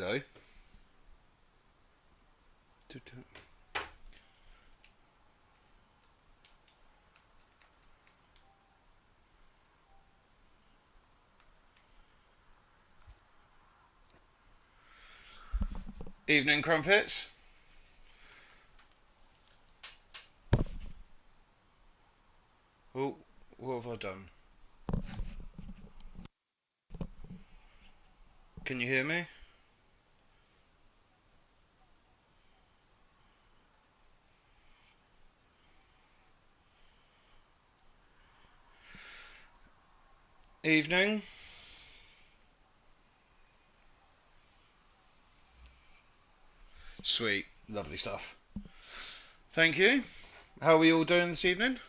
Hello. Evening, crumpets. Oh, what have I done? Can you hear me? Evening. Sweet. Lovely stuff. Thank you. How are we all doing this evening?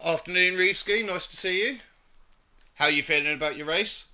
Afternoon, Reefski. Nice to see you. How are you feeling about your race?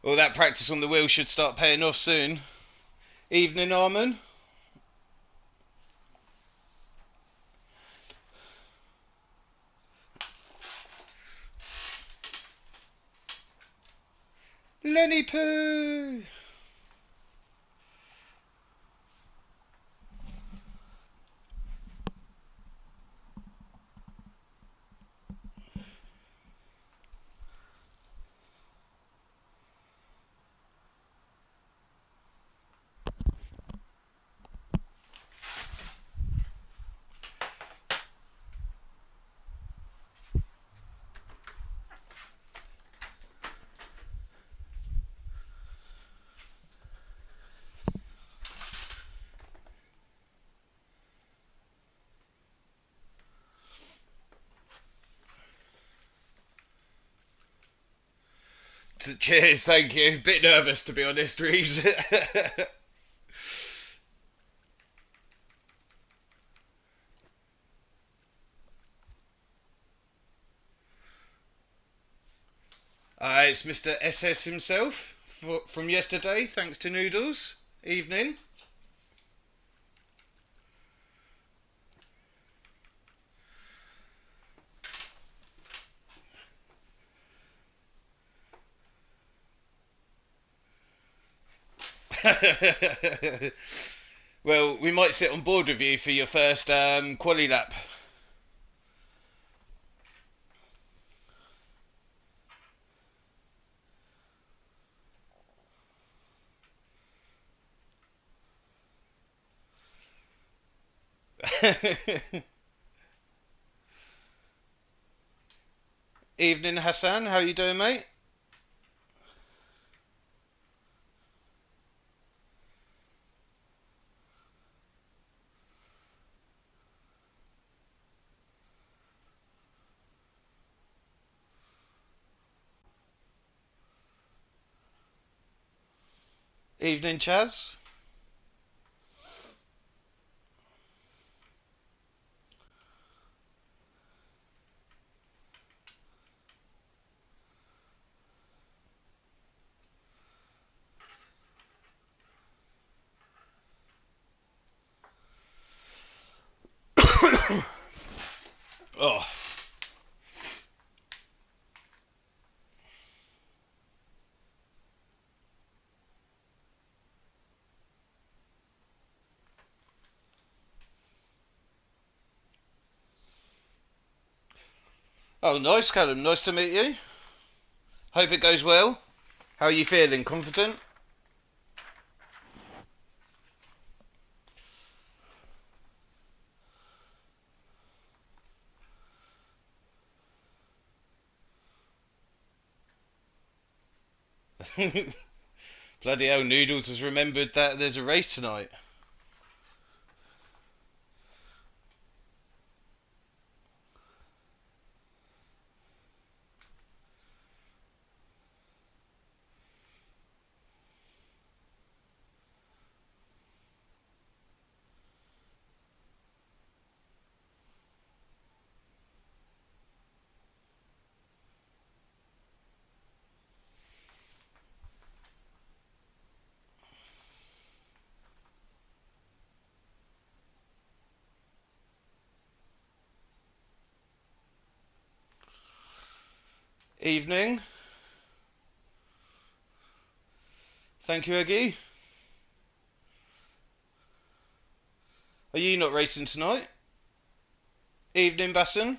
Well, that practice on the wheel should start paying off soon. Evening, Armin. Lenny Poo. Cheers, thank you. Bit nervous to be honest, Reeves. It's Mr. SS himself from yesterday, thanks to Noodles. Evening. Well, we might sit on board with you for your first quali lap. Evening, Hassan. How you doing, mate? Evening, Chaz. Oh, oh, nice, Callum. Nice to meet you. Hope it goes well. How are you feeling? Confident? Bloody hell, Noodles has remembered that there's a race tonight. Evening. Thank you, Eggy. Are you not racing tonight? Evening, Basson.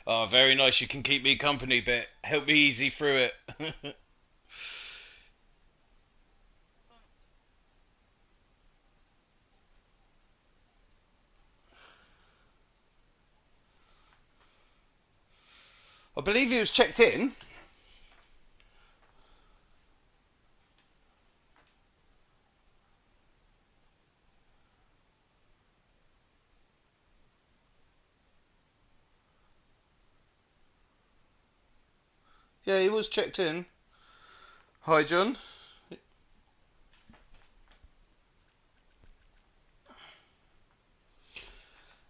Oh, very nice. You can keep me company, but help me easy through it. I believe he was checked in. Yeah, he was checked in. Hi, John.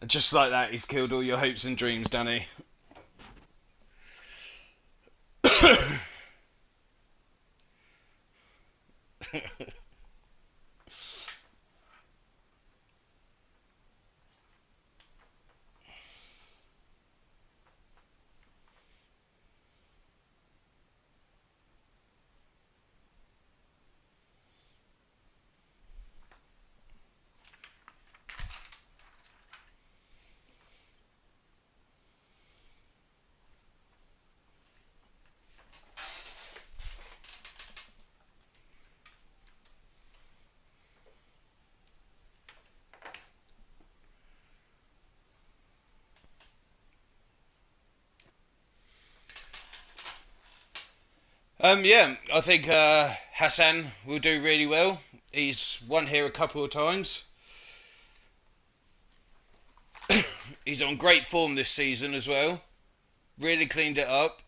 And just like that, he's killed all your hopes and dreams, Danny. Yeah, I think Hassan will do really well. He's won here a couple of times. He's on great form this season as well. Really cleaned it up,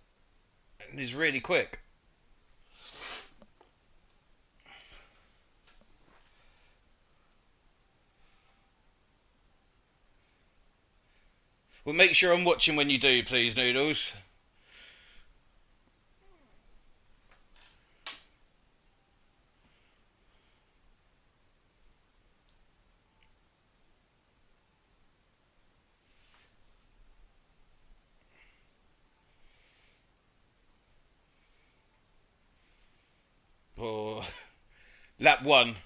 and he's really quick. Well, make sure I'm watching when you do, please, Noodles. Or lap one.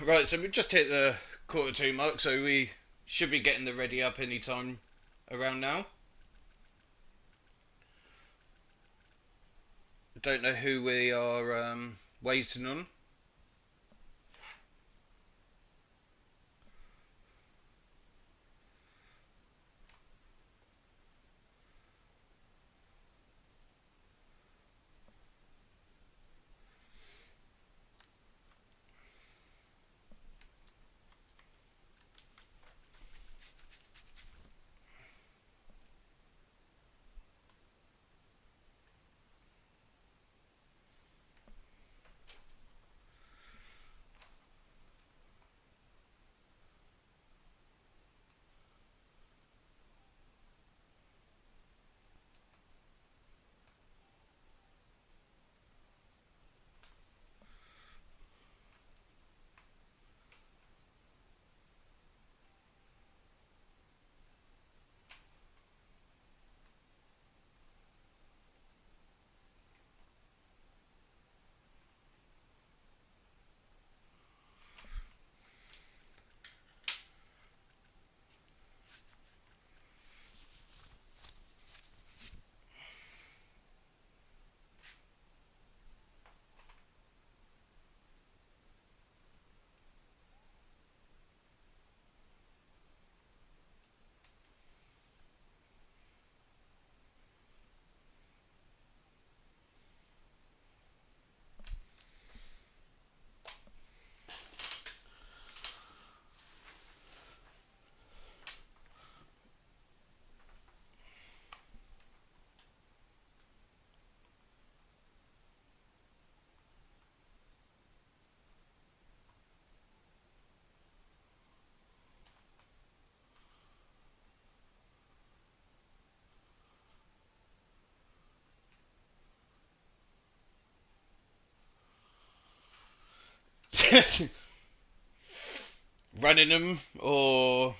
Right, so we've just hit the quarter two mark, so we should be getting the ready up any time around now. I don't know who we are waiting on. Running them or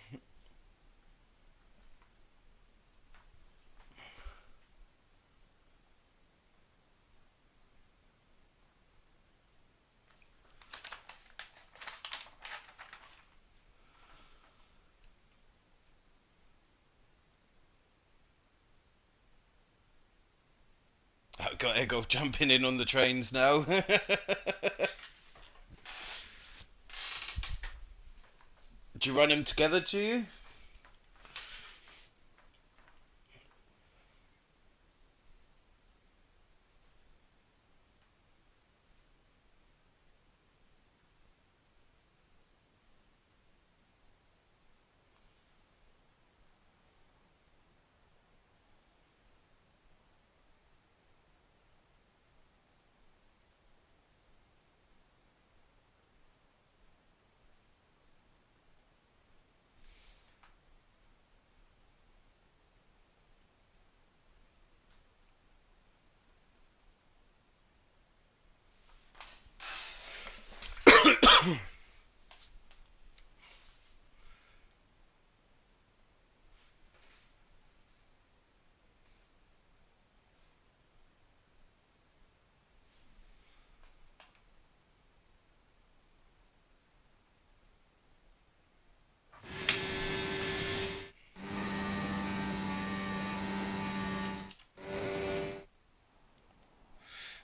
I've got Ego jumping in on the trains now. Do you run them together, do you?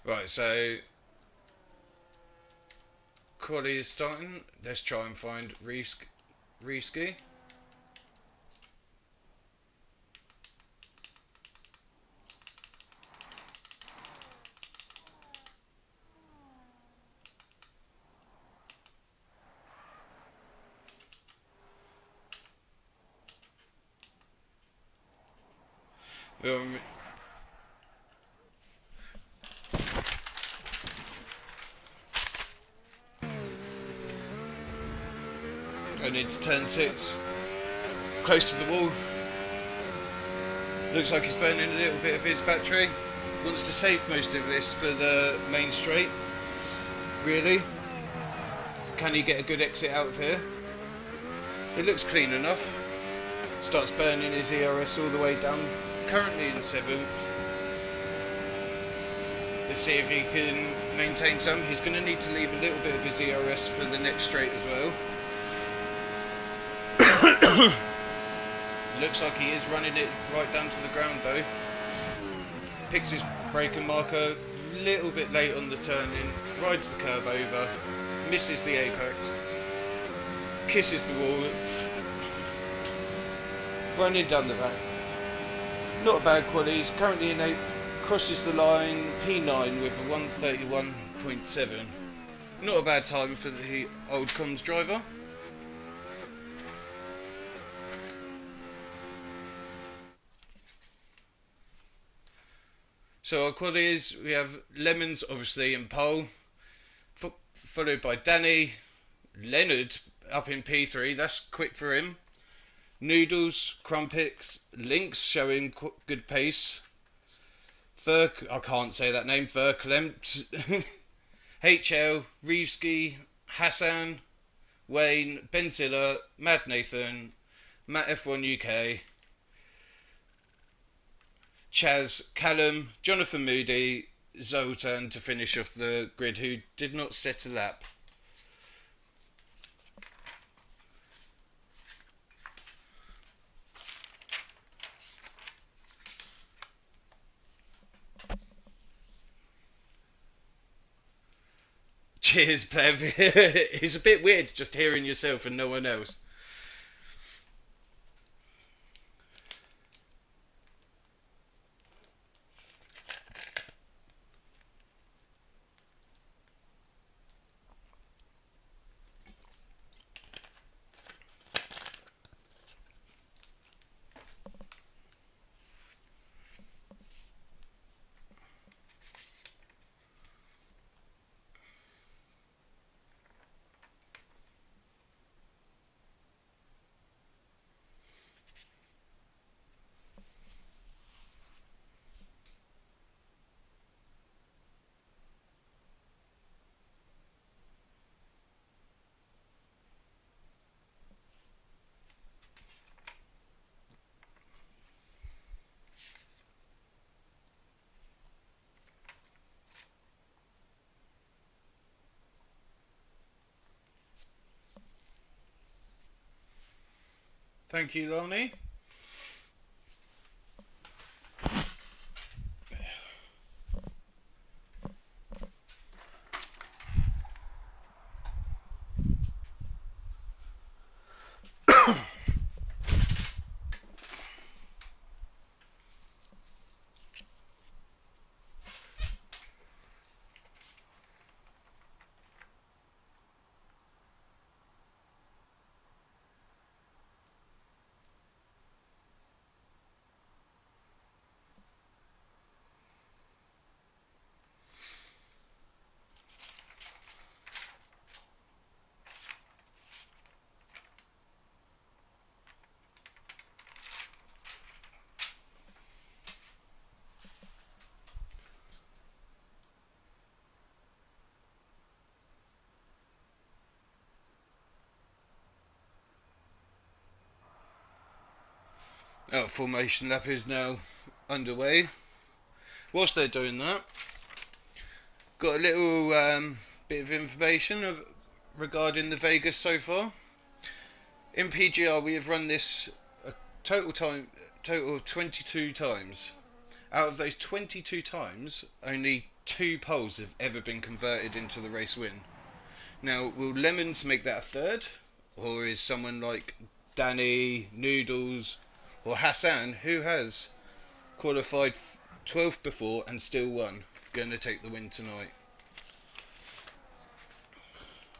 Right, so quality is starting. Let's try and find Reefski. Um, Going into turn 6. Close to the wall. Looks like he's burning a little bit of his battery. Wants to save most of this for the main straight. Really? Can he get a good exit out of here? It looks clean enough. Starts burning his ERS all the way down. Currently in 7th. Let's see if he can maintain some. He's going to need to leave a little bit of his ERS for the next straight as well. Looks like he is running it right down to the ground though. Picks his braking marker a little bit late on the turn in, rides the curb over, misses the apex, kisses the wall, running down the back. Not a bad quality, he's currently in 8th, crosses the line P9 with a 131.7. Not a bad time for the old comms driver. So our qualities, we have Lemons obviously in pole, followed by Danny, Leonard up in P3, that's quick for him. Noodles, Crumpets, Lynx showing good pace. I can't say that name, Verklempt, HL, Reevski, Hassan, Wayne, Benzilla, Mad Nathan, Matt F1 UK, Chaz, Callum, Jonathan Moody, Zoltan to finish off the grid, who did not set a lap. Cheers, Plev. It's a bit weird just hearing yourself and no one else. Thank you, Lonnie. Our formation lap is now underway. Whilst they're doing that, got a little bit of information regarding the Vegas so far. In PGR, we have run this a total of 22 times. Out of those 22 times, only 2 poles have ever been converted into the race win. Now, will Lemons make that a third? Or is someone like Danny, Noodles, or Hassan, who has qualified 12th before and still won, going to take the win tonight?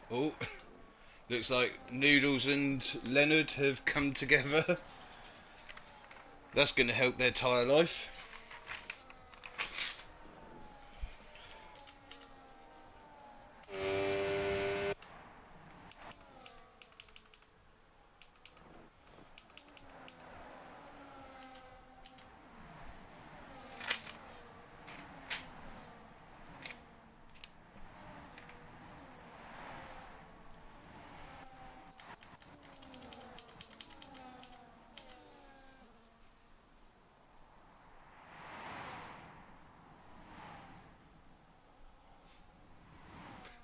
Oh, looks like Noodles and Leonard have come together. That's going to help their tyre life.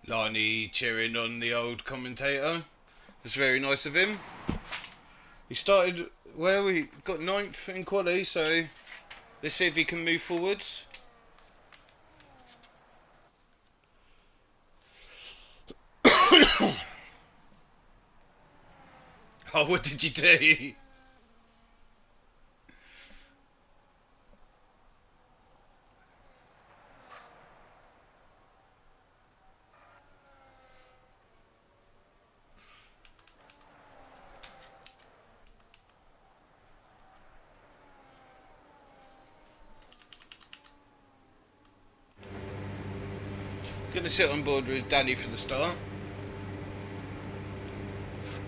Lani cheering on the old commentator. It's very nice of him. He started well, he got 9th in quali, so let's see if he can move forwards. Oh, what did you do? Going to sit on board with Danny for the start.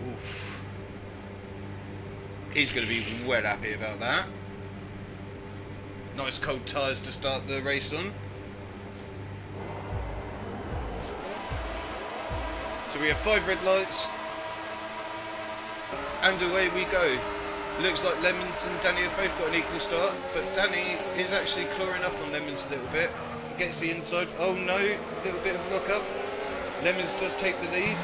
Oof. He's going to be well happy about that. Nice cold tyres to start the race on. So we have 5 red lights. And away we go. Looks like Lemons and Danny have both got an equal start, but Danny is actually clawing up on Lemons a little bit. Gets the inside. Oh no, a little bit of lock up. Lemons does take the lead.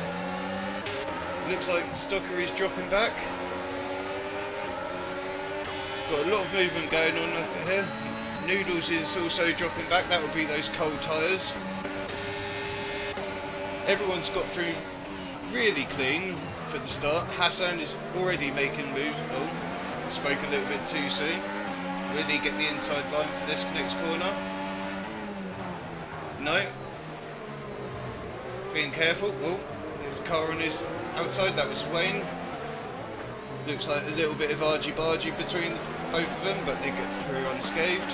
Looks like Stocker is dropping back. Got a lot of movement going on over here. Noodles is also dropping back. That would be those cold tyres. Everyone's got through really clean for the start. Hassan is already making moves. Oh, spoke a little bit too soon. Really get the inside line for this next corner. No. Being careful. Oh, there's a car on his outside. That was Wayne. Looks like a little bit of argy-bargy between both of them, but they get through unscathed.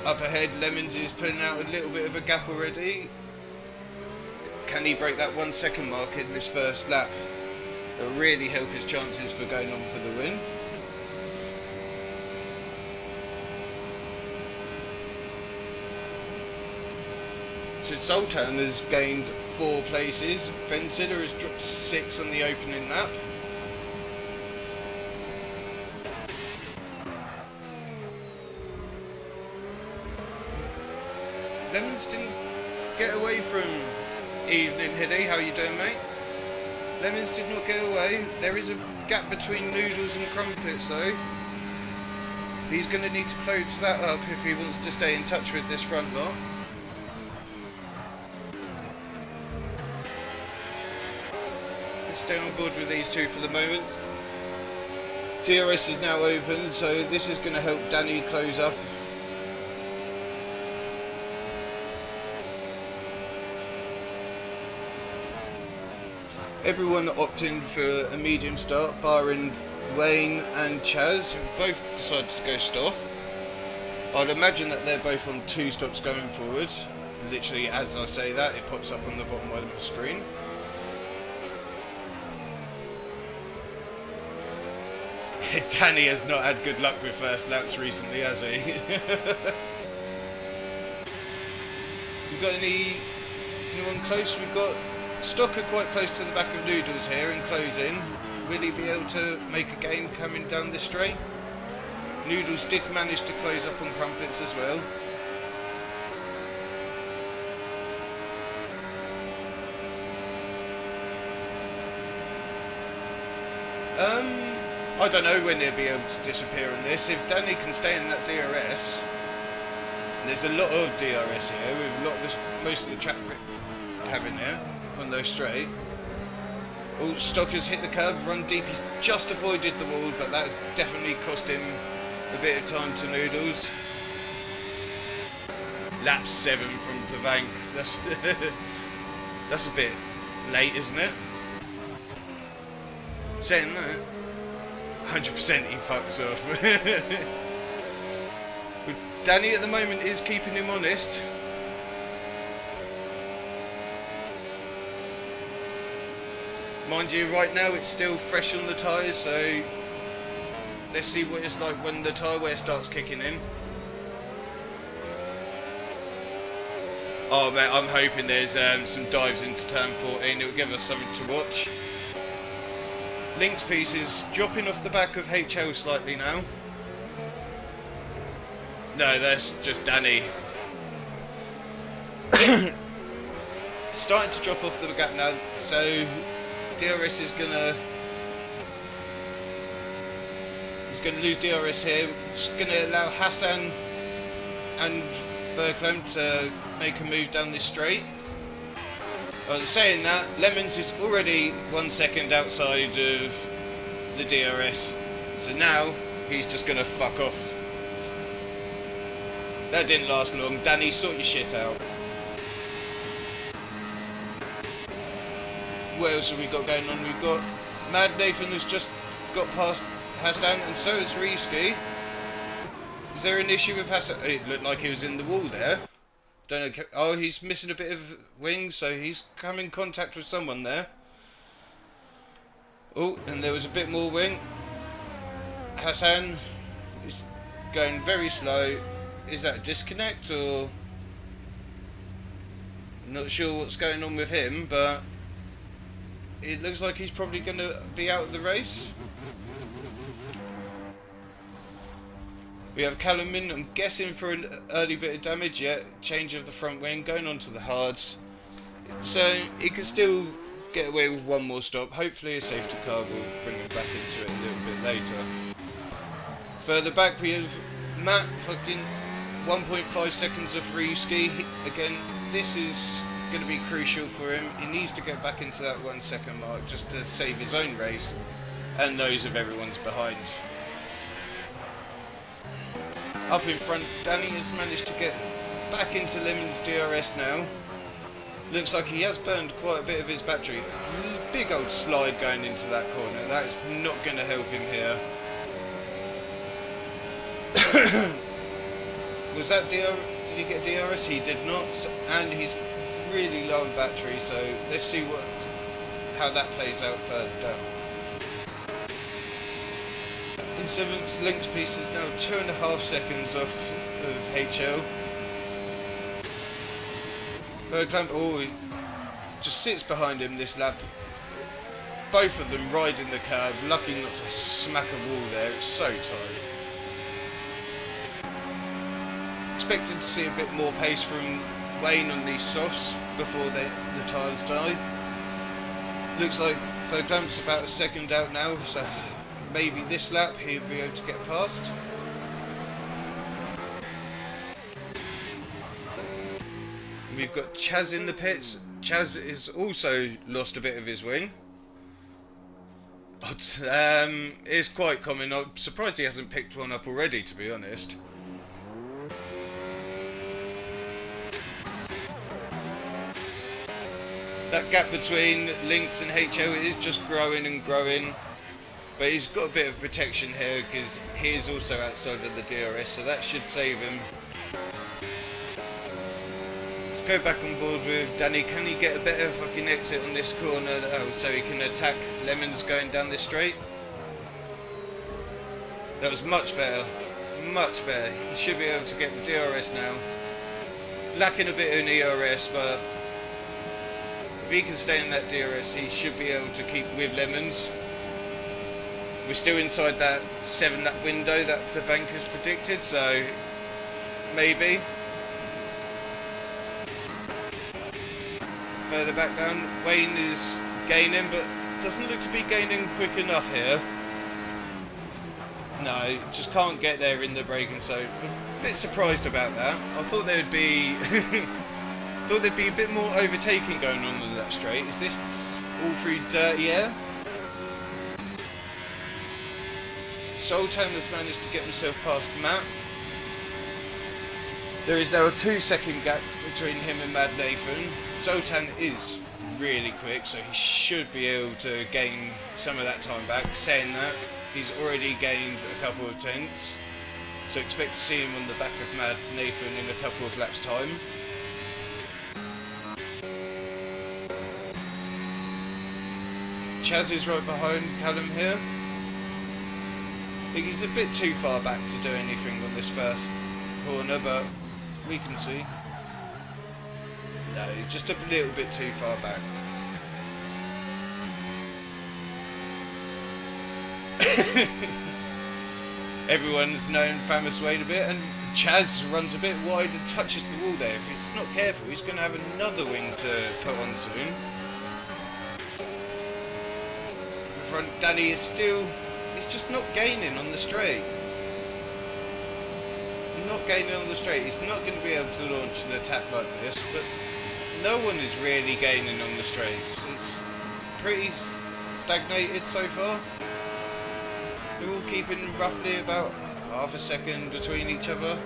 Up ahead, Lemons is putting out a little bit of a gap already. Can he break that 1 second mark in this first lap? It'll really help his chances for going on for the win. So Zoltan has gained 4 places. Ben Siller has dropped 6 on the opening lap. Lemons didn't get away from Evening, Hiddy. How you doing, mate? Lemons did not get away. There is a gap between Noodles and Crumpets, though. He's going to need to close that up if he wants to stay in touch with this front lot. Let's stay on board with these two for the moment. DRS is now open, so this is going to help Danny close up. Everyone opting for a medium start, barring Wayne and Chaz, who both decided to go stop. I'd imagine that they're both on 2 stops going forward. Literally, as I say that, it pops up on the bottom right of the screen. Danny has not had good luck with first laps recently, has he? We've got anyone close? We've got Stocker quite close to the back of Noodles here and closing. Will he be able to make a gain coming down this straight? Noodles did manage to close up on Crumpets as well. I don't know when they'll be able to disappear on this. If Danny can stay in that DRS, and there's a lot of DRS here with most of the track having there on those straight. Oh, Stocker's hit the curb, run deep. He's just avoided the wall, but that's definitely cost him a bit of time to Noodles. Lap 7 from the bank. That's a bit late, isn't it? Saying that, 100% he fucks off. But Danny at the moment is keeping him honest. Mind you, right now it's still fresh on the tyres, so let's see what it's like when the tyre wear starts kicking in. Oh man, I'm hoping there's some dives into turn 14, it'll give us something to watch. Linked pieces dropping off the back of HL slightly now. No, that's just Danny. Starting to drop off the gap now, so DRS is gonna lose DRS here. Just gonna allow Hassan and Berklam to make a move down this straight. Saying that, Lemons is already 1 second outside of the DRS, so now he's just gonna fuck off. That didn't last long. Danny, sort your shit out. What else have we got going on? We've got Mad Nathan has just got past Hassan, and so has Reevski. Is there an issue with Hassan? It looked like he was in the wall there. Don't know. Oh, he's missing a bit of wing, so he's come in contact with someone there. Oh, and there was a bit more wing. Hassan is going very slow. Is that a disconnect, or? Not sure what's going on with him, but it looks like he's probably going to be out of the race. We have Callum in, I'm guessing for an early bit of damage, yeah, change of the front wing, going on to the hards. So he can still get away with one more stop. Hopefully a safety car will bring him back into it a little bit later. Further back we have Matt, fucking 1.5 seconds of Reevski. Again, this is going to be crucial for him. He needs to get back into that 1 second mark just to save his own race and those of everyone's behind. Up in front, Danny has managed to get back into Lemon's DRS now. Looks like he has burned quite a bit of his battery. Big old slide going into that corner. That is not going to help him here. Was that did he get DRS? He did not, and he's really low on battery. So let's see how that plays out further down. In 7th, linked pieces now 2.5 seconds off of HL. Bergkamp, oh, he just sits behind him this lap. Both of them riding the curb, lucky not to smack a wall there, it's so tight. Expected to see a bit more pace from Wayne on these softs before the tyres die. Looks like Verdamp's about a second out now, so maybe this lap he'll be able to get past. We've got Chaz in the pits. Chaz has also lost a bit of his wing. It's quite common. I'm surprised he hasn't picked one up already, to be honest. That gap between Lynx and HO is just growing and growing. But he's got a bit of protection here because he is also outside of the DRS, so that should save him. Let's go back on board with Danny. Can he get a better fucking exit on this corner? Oh, so he can attack Lemons going down this straight. That was much better. Much better. He should be able to get the DRS now. Lacking a bit in ERS, but if he can stay in that DRS, he should be able to keep with Lemons. We're still inside that 7-lap window that the bankers predicted, so maybe. Further back down, Wayne is gaining, but doesn't look to be gaining quick enough here. No, just can't get there in the braking, so a bit surprised about that. I thought there'd be a bit more overtaking going on in that straight. Is this all through dirty air? Sultan has managed to get himself past Matt. There is now a 2-second gap between him and Mad Nathan. Sultan is really quick, so he should be able to gain some of that time back. Saying that, he's already gained a couple of tenths, so expect to see him on the back of Mad Nathan in a couple of laps' time. Chaz is right behind Callum here. I think he's a bit too far back to do anything on this first corner, but we can see. No, he's just a little bit too far back. Everyone's known famous Wade a bit, and Chaz runs a bit wide and touches the wall there. If he's not careful, he's going to have another wing to put on soon. In front, Danny is still... he's just not gaining on the straight. Not gaining on the straight. He's not going to be able to launch an attack like this, but no one is really gaining on the straights. It's pretty stagnated so far. They're all keeping roughly about half a second between each other.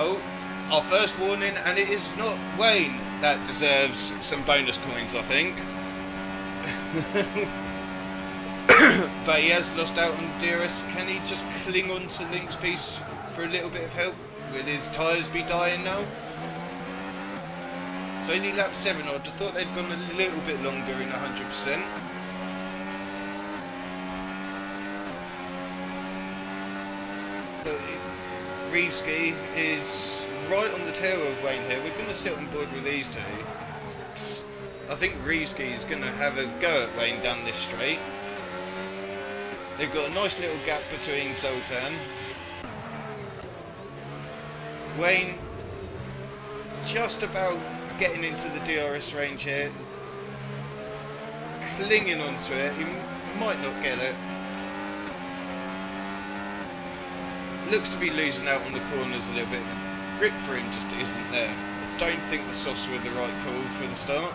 Oh, our first warning, and it is not Wayne that deserves some bonus coins, I think. But he has lost out on DRS. Can he just cling on to Link's piece for a little bit of help? Will his tyres be dying now? It's only lap 7 odd. I thought they'd gone a little bit longer in 100%. Reevesky is right on the tail of Wayne here. We're going to sit on board with these two. I think Reevesky is going to have a go at Wayne down this straight. They've got a nice little gap between Sultan. Wayne just about getting into the DRS range here. Clinging onto it. He might not get it. Looks to be losing out on the corners a little bit. Grip for him just isn't there. I don't think the softs were the right call for the start.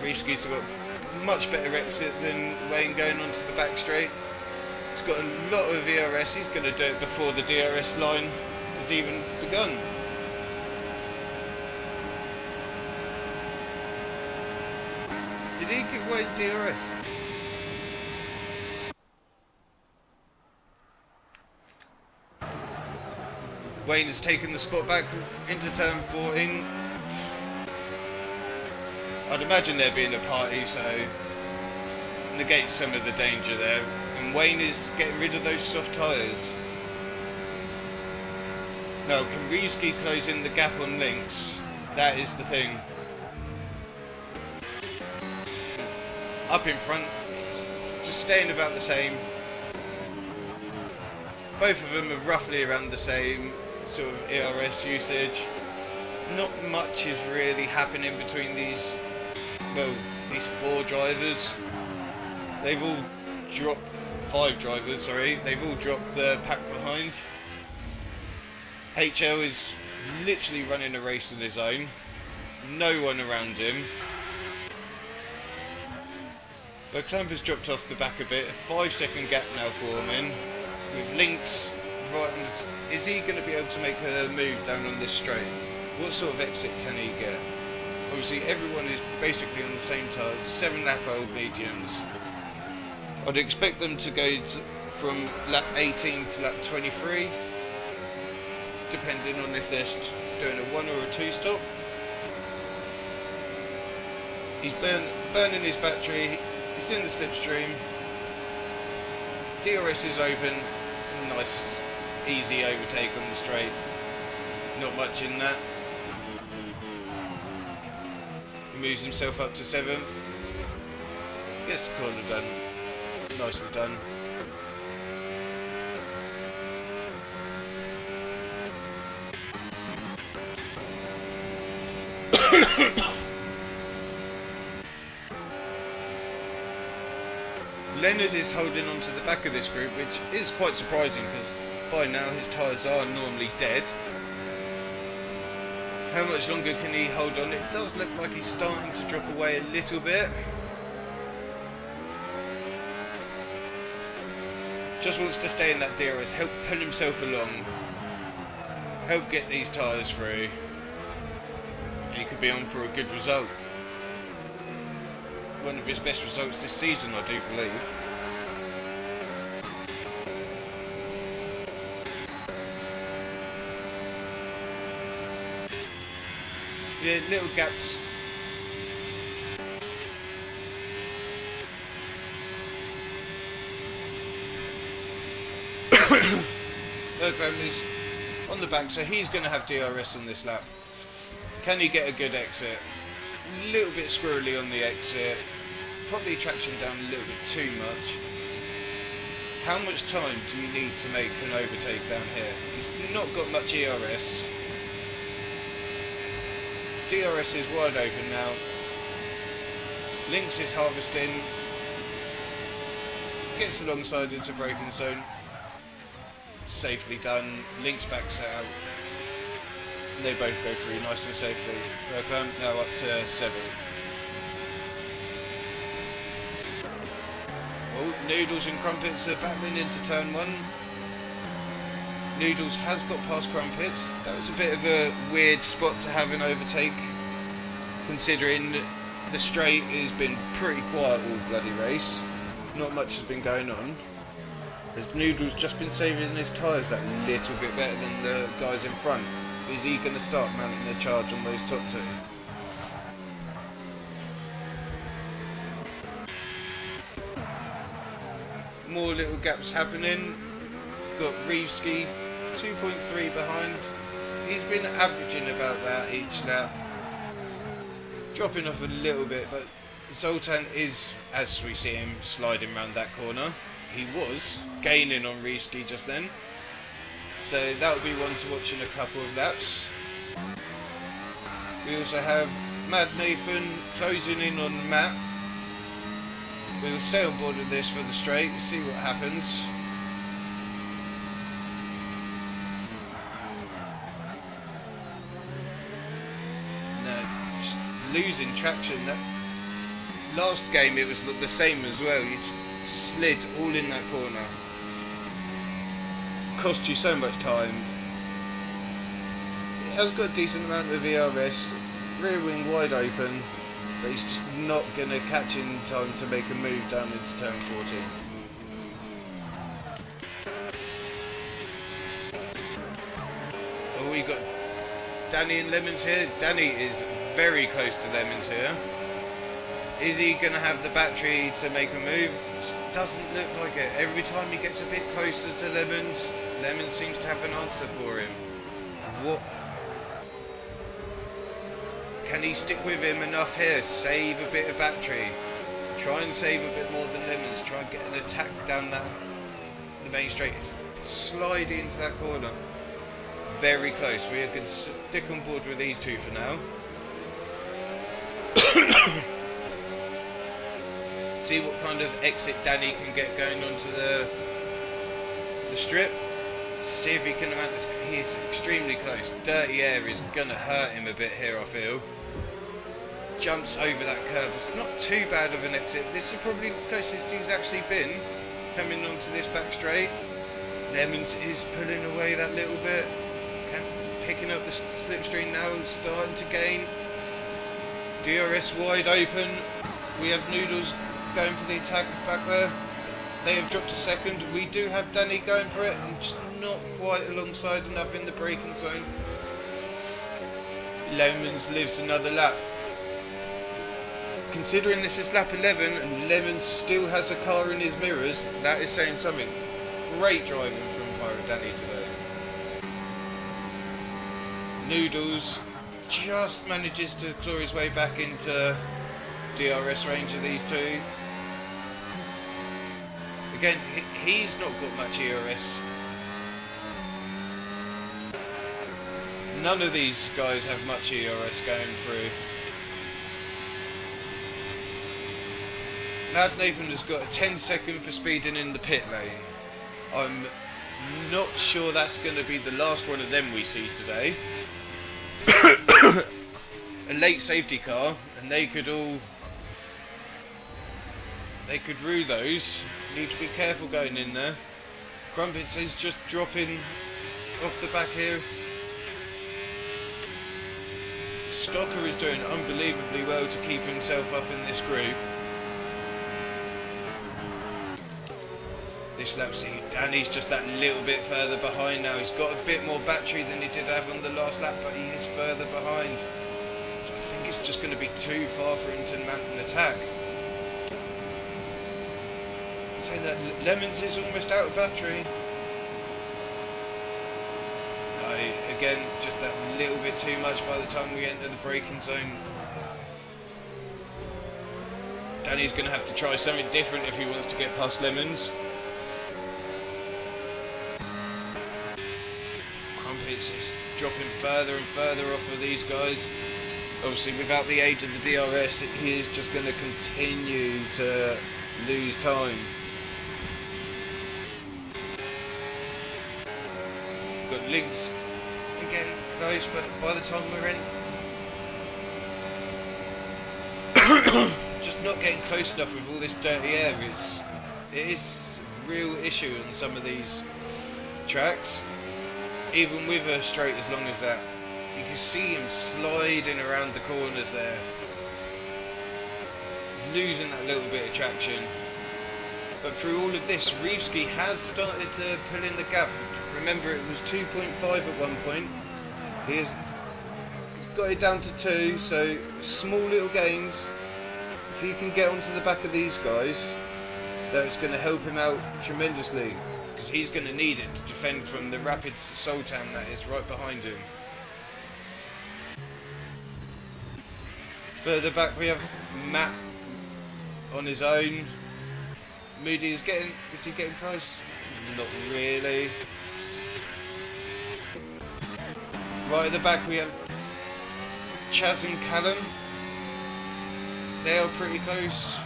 Reevesky's got much better exit than Wayne going onto the back straight. He's got a lot of ERS. He's going to do it before the DRS line has even begun. Did he give Wayne DRS? Wayne has taken the spot back into turn 14. I'd imagine there being a party, so negates some of the danger there. And Wayne is getting rid of those soft tyres. Now, can Reevesky close in the gap on Lynx? That is the thing. up in front, just staying about the same. Both of them are roughly around the same sort of ERS usage. Not much is really happening between these, well, these 4 drivers. They've all dropped, 5 drivers, sorry, they've all dropped the pack behind. HL is literally running a race of his own. No one around him. Leclerc has dropped off the back a bit. A 5-second gap now forming. With Lynx right on the, is he going to be able to make a move down on this straight? What sort of exit can he get? Obviously everyone is basically on the same tyres, 7 lap old mediums. I'd expect them to go from lap 18 to lap 23, depending on if they're doing a 1 or a 2 stop. He's burning his battery, he's in the slipstream, DRS is open, nice easy overtake on the straight, not much in that. He moves himself up to 7th, gets the corner done, nicely done. Leonard is holding on to the back of this group, which is quite surprising because by now his tyres are normally dead. How much longer can he hold on? It does look like he's starting to drop away a little bit. Just wants to stay in that DRS, help pull himself along, help get these tyres through, and he could be on for a good result. One of his best results this season, I do believe. Yeah, little gaps. Bergman is on the back, so he's going to have DRS on this lap. Can he get a good exit? A little bit squirrely on the exit. Probably traction down a little bit too much. How much time do you need to make an overtake down here? He's not got much ERS. DRS is wide open now. Lynx is harvesting. Gets alongside into braking zone. Safely done. Lynx backs out. And they both go through nice and safely. Now up to 7. Oh, Noodles and Crumpets are battling into turn 1. Noodles has got past Crumpets. That was a bit of a weird spot to have an overtake, considering the straight has been pretty quiet all bloody race. Not much has been going on. Has Noodles just been saving his tyres that little bit better than the guys in front? Is he going to start mounting the charge on those top 2? More little gaps happening. Got Reevski 2.3 behind. He's been averaging about that each lap. Dropping off a little bit, but Zoltan is, as we see him, sliding around that corner. He was gaining on Reevski just then. So that will be one to watch in a couple of laps. We also have Mad Nathan closing in on Matt. We'll stay on board with this for the straight, see what happens. No, just losing traction. That last game it was the same as well. You just slid all in that corner. Cost you so much time. It has got a decent amount of ERS, rear wing wide open, but he's just not going to catch in time to make a move down into turn 14. Oh, we got Danny and Lemons here. Danny is very close to Lemons here. Is he going to have the battery to make a move? Doesn't look like it. Every time he gets a bit closer to Lemons, Lemons seems to have an answer for him. What? Can he stick with him enough here? Save a bit of battery. Try and save a bit more than Lemons. Try and get an attack down the main straight. Slide into that corner. Very close. We are going to stick on board with these two for now. See what kind of exit Danny can get going onto the strip. See if he can manage. He's extremely close. Dirty air is going to hurt him a bit here, I feel. Jumps over that curve. It's not too bad of an exit. This is probably the closest he's actually been coming onto this back straight. Lemons is pulling away that little bit. Picking up the slipstream now, starting to gain. DRS wide open. We have Noodles going for the attack back there. They have dropped a second. We do have Danny going for it, and just not quite alongside enough in the braking zone. Lemons lives another lap. Considering this is lap 11 and Lemons still has a car in his mirrors, that is saying something. Great driving from Pirate Danny today. Noodles just manages to claw his way back into DRS range of these two. Again, he's not got much ERS. None of these guys have much ERS going through. Lad Nathan has got a 10-second for speeding in the pit lane. I'm not sure that's going to be the last one of them we see today. A late safety car, and they could rue those. Need to be careful going in there. Crumpets is just dropping off the back here. Stocker is doing unbelievably well to keep himself up in this group. This lap, see, Danny's just that little bit further behind now. He's got a bit more battery than he did have on the last lap, but he is further behind. I think it's just going to be too far for him to mount an attack. So that Lemons is almost out of battery. No, again, just that little bit too much by the time we enter the braking zone. Danny's going to have to try something different if he wants to get past Lemons. It's dropping further and further off of these guys. Obviously, without the aid of the DRS, he is just going to continue to lose time. Got Links again close, but by the time we're in, just not getting close enough with all this dirty air. It is a real issue on some of these tracks. Even with a straight as long as that, you can see him sliding around the corners there, losing that little bit of traction. But through all of this, Reevski has started to pull in the gap. Remember, it was 2.5 at one point. He's got it down to 2, so small little gains. If he can get onto the back of these guys, that's going to help him out tremendously. Because he's going to need it to defend from the rapid Sultan that is right behind him. Further back we have Matt on his own. Moody is he getting close? Not really. Right at the back we have Chaz and Callum. They are pretty close.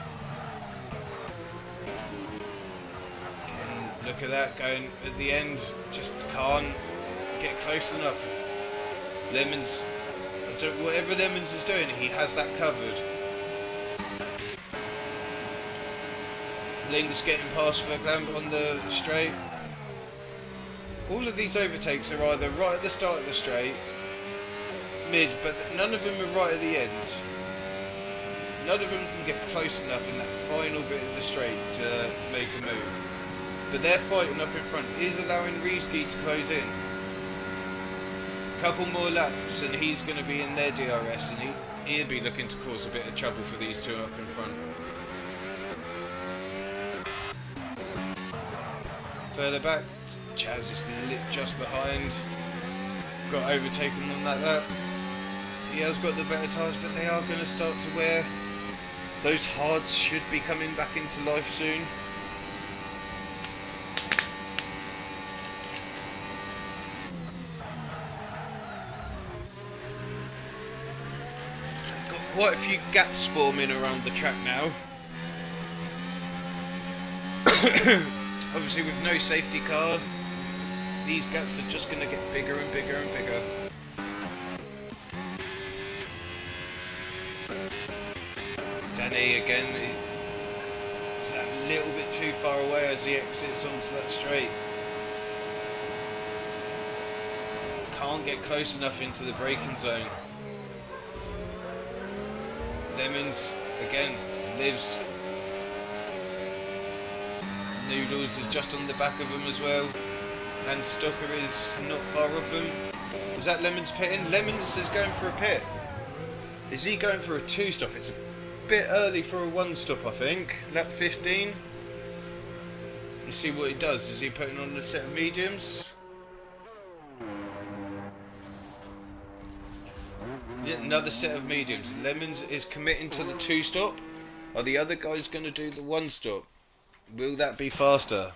Look at that, going at the end, just can't get close enough. Lemons, whatever Lemons is doing, he has that covered. Link's getting past Verklamp on the straight. All of these overtakes are either right at the start of the straight, mid, but none of them are right at the end. None of them can get close enough in that final bit of the straight to make a move. But they're fighting up in front, is allowing Reevski to close in. A couple more laps and he's going to be in their DRS, and he'll be looking to cause a bit of trouble for these two up in front. Further back, Chaz is lit just behind. Got overtaken on that lap. He has got the better tyres, but they are going to start to wear Those hards should be coming back into life soon. Got quite a few gaps forming around the track now. Obviously with no safety car, these gaps are just going to get bigger and bigger and bigger. Danny again is a little bit too far away as he exits onto that straight. Can't get close enough into the braking zone. Lemons again lives. Noodles is just on the back of him as well, and Stocker is not far off him. Is that Lemons pitting? Lemons is going for a pit. Is he going for a 2-stop? It's a bit early for a 1-stop, I think. Lap 15. You see what he does. Is he putting on a set of mediums? Yeah, another set of mediums. Lemons is committing to the 2-stop. Are the other guys going to do the 1-stop? Will that be faster?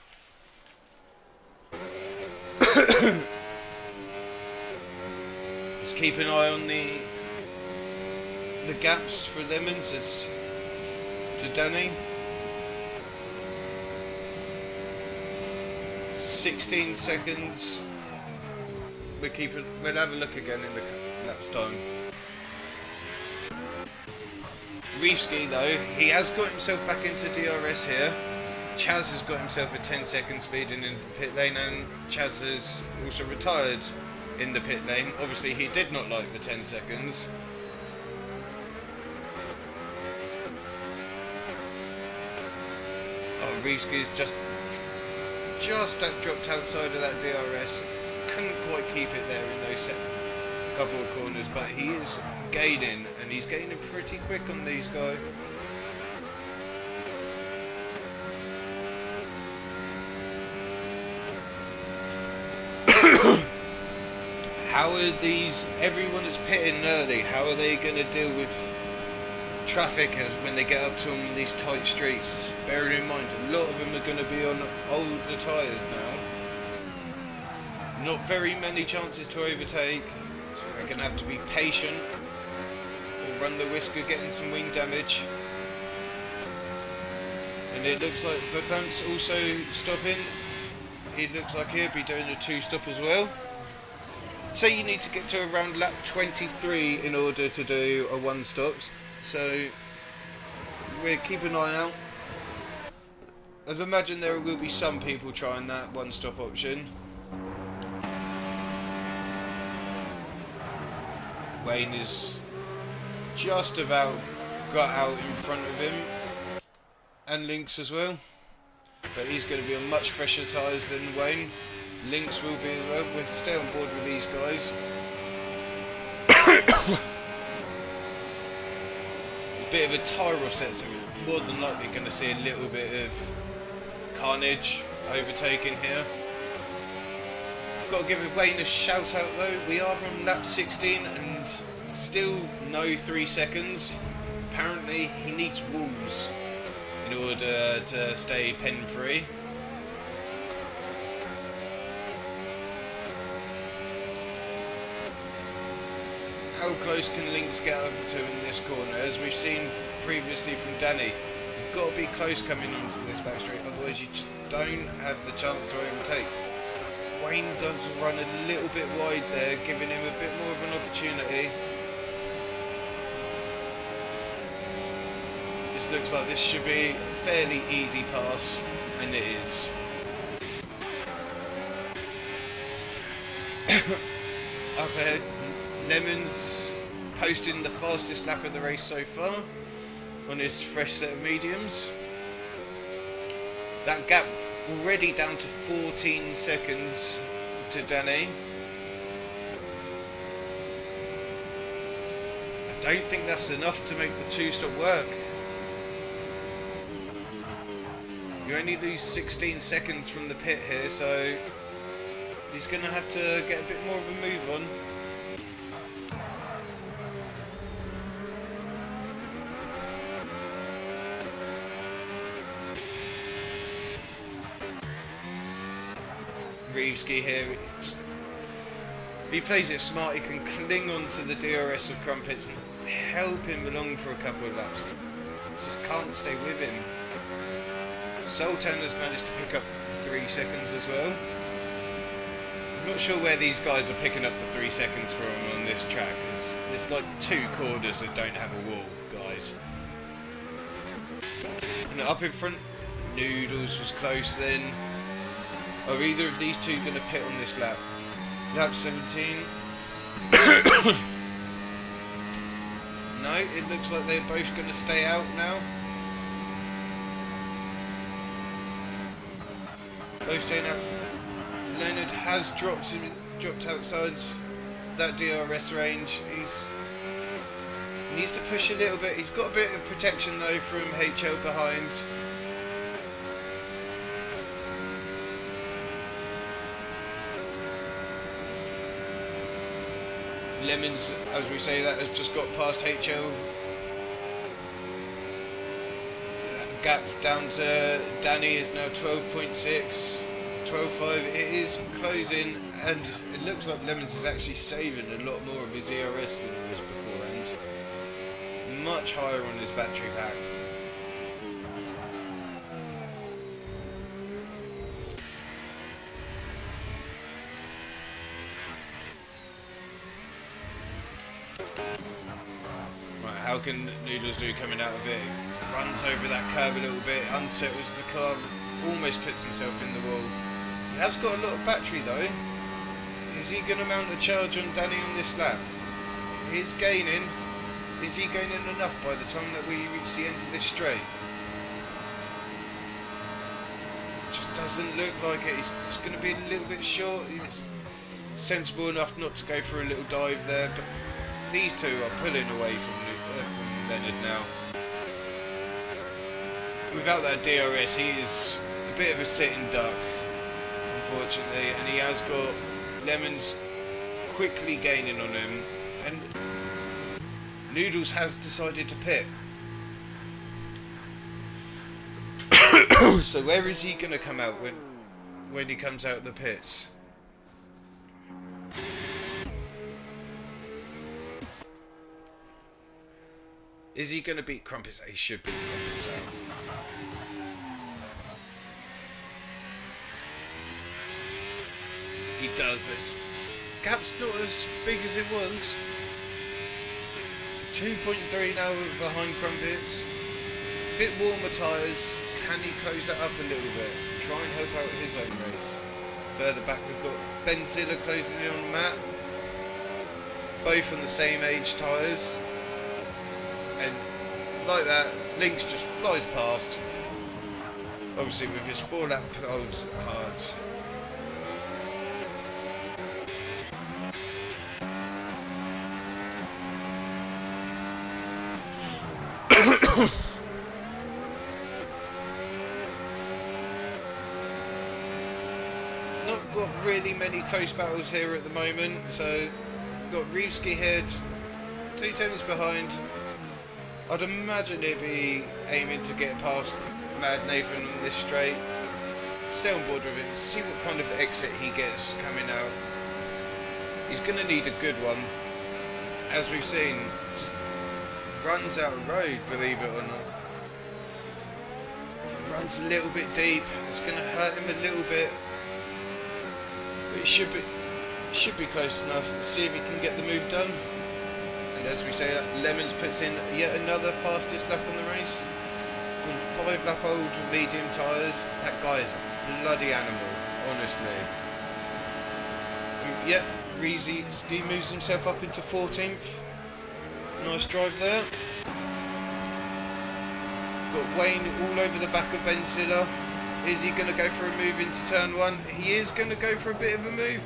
Let's keep an eye on the gaps for Lemons as to Danny. 16 seconds. We'll have a look again in the lap's time. Reefsky though, he has got himself back into DRS here. Chaz has got himself a 10-second speeding in the pit lane, and Chaz has also retired in the pit lane. Obviously he did not like the 10 seconds. Oh, Reefsky's just dropped outside of that DRS. Couldn't quite keep it there in those couple of corners, but he is gaining, and he's gaining pretty quick on these guys. How are everyone that's pitting early, how are they going to deal with traffic when they get up to them in these tight streets? Bearing in mind, a lot of them are going to be on older tyres now. Not very many chances to overtake, so they're going to have to be patient or run the risk of getting some wing damage. And it looks like Vacan's also stopping. He looks like he'll be doing a 2-stop as well. Say you need to get to around lap 23 in order to do a 1-stop. So we'll keep an eye out. I'd imagine there will be some people trying that 1-stop option. Wayne is just about got out in front of him, and Lynx as well, but he's going to be on much fresher tyres than Wayne. Lynx will be as well. We'll stay on board with these guys. A bit of a tyre offset, so we're more than likely going to see a little bit of carnage overtaking here. Got to give Wayne a shout out though. We are on lap 16 and still no 3 seconds. Apparently he needs walls in order to stay pen free. How close can Lynx get over to in this corner? As we've seen previously from Danny, you've got to be close coming onto this back straight, otherwise you just don't have the chance to overtake. Wayne does run a little bit wide there, giving him a bit more of an opportunity. This looks like this should be a fairly easy pass, and it is. Up ahead, Lemons posting the fastest lap of the race so far on his fresh set of mediums. That gap already down to 14 seconds to Danny. I don't think that's enough to make the 2-stop work. You only lose 16 seconds from the pit here, so he's going to have to get a bit more of a move on. Reevesky here. If he plays it smart, he can cling on to the DRS of Crumpets and help him along for a couple of laps. Just can't stay with him. Sultan has managed to pick up 3 seconds as well. I'm not sure where these guys are picking up the 3 seconds from on this track. It's like 2 corners that don't have a wall, guys. And up in front, Noodles was close then. Are either of these two going to pit on this lap? Lap 17. No, it looks like they're both going to stay out now. Both staying out. Leonard has dropped outside that DRS range. He needs to push a little bit. He's got a bit of protection though from HL behind. Lemons, as we say that, has just got past HL. Gap down to Danny is now 12.6, 12.5. It is closing, and it looks like Lemons is actually saving a lot more of his ERS than he was beforehand. Much higher on his battery pack. How can Noodles do coming out of it? Runs over that curb a little bit, unsettles the car, almost puts himself in the wall. He has got a lot of battery though. Is he going to mount a charge on Danny on this lap? He's gaining. Is he gaining enough by the time that we reach the end of this straight? Just doesn't look like it. He's going to be a little bit short. He's sensible enough not to go for a little dive there, but these two are pulling away from Leonard now. Without that DRS, he is a bit of a sitting duck, unfortunately, and he has got Lemons quickly gaining on him, and Noodles has decided to pit. So where is he going to come out when he comes out of the pits? Is he going to beat Crumpets? He should beat Crumpets out. He does, but gap's not as big as it was. 2.3 now behind Crumpets. A bit warmer tyres. Can he close that up a little bit? Try and help out his own race. Further back we've got Benzilla closing in on Matt. Both on the same age tyres. And like that, Lynx just flies past. Obviously with his 4-lap old cards. Not got really many close battles here at the moment, so we've got Reevesky here, just 2 tenths behind. I'd imagine he'd be aiming to get past Mad Nathan on this straight. Stay on board with it, see what kind of exit he gets coming out. He's going to need a good one. As we've seen, just runs out of road, believe it or not. Runs a little bit deep, it's going to hurt him a little bit. But it should be close enough. Let's see if he can get the move done. As we say, Lemons puts in yet another fastest lap on the race. On 5-lap old medium tyres. That guy is a bloody animal, honestly. Yep, Reevesky moves himself up into 14th. Nice drive there. Got Wayne all over the back of Benzilla. Is he going to go for a move into turn 1? He is going to go for a bit of a move.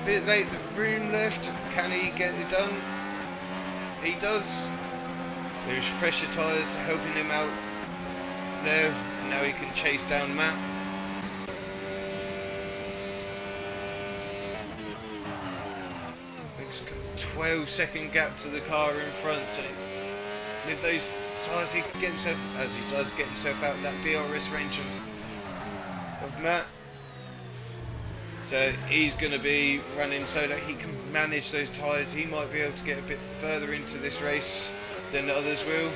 Bit late, the room left. Can he get it done? He does. There's fresher tyres helping him out there. Now he can chase down Matt. It's got a 12-second gap to the car in front. So with those tyres, he can get himself, as he does, get himself out of that DRS range of Matt. So he's going to be running so that he can manage those tyres. He might be able to get a bit further into this race than the others will.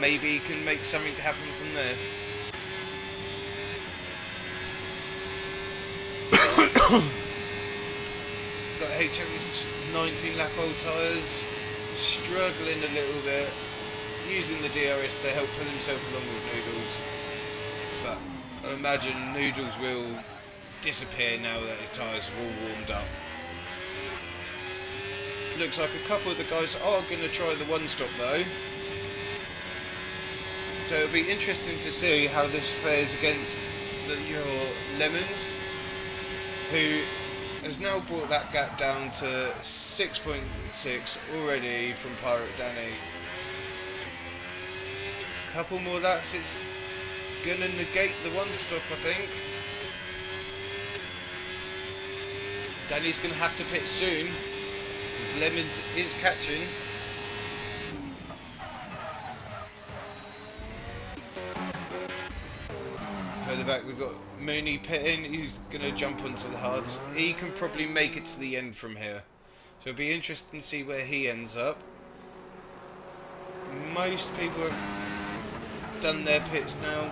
Maybe he can make something happen from there. Got HM's 19 lap old tyres, struggling a little bit, using the DRS to help pull himself along with Noodles. But I imagine Noodles will disappear now that his tyres have all warmed up. Looks like a couple of the guys are going to try the one stop though. So it'll be interesting to see how this fares against your Lemons, who has now brought that gap down to 6.6 already from Pirate Danny. Couple more laps, it's going to negate the one stop, I think. Danny's going to have to pit soon, because Lemons is catching. Further back we've got Mooney pitting, he's going to jump onto the hards. He can probably make it to the end from here. So it'll be interesting to see where he ends up. Most people have done their pits now.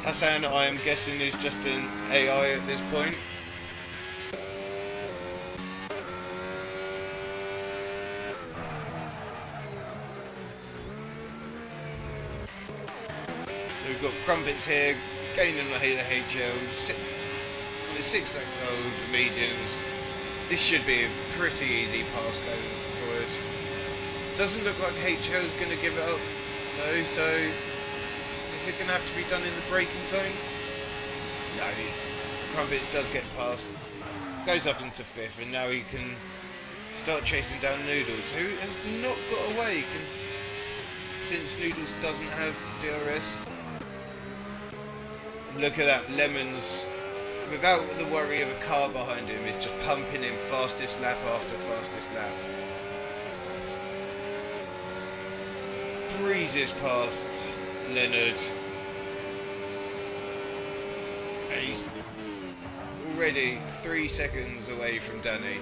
Hassan, I am guessing, is just in AI at this point. We've got Crumpets here, gaining the HL, the 6 lap old mediums. This should be a pretty easy pass going forward. Doesn't look like HL is going to give it up though, so is it going to have to be done in the braking zone? No, Crumpets does get past, goes up into 5th, and now he can start chasing down Noodles, who has not got away since Noodles doesn't have DRS. Look at that, Lemons, without the worry of a car behind him, is just pumping in fastest lap after fastest lap. Breezes past Leonard. And he's already 3 seconds away from Danny.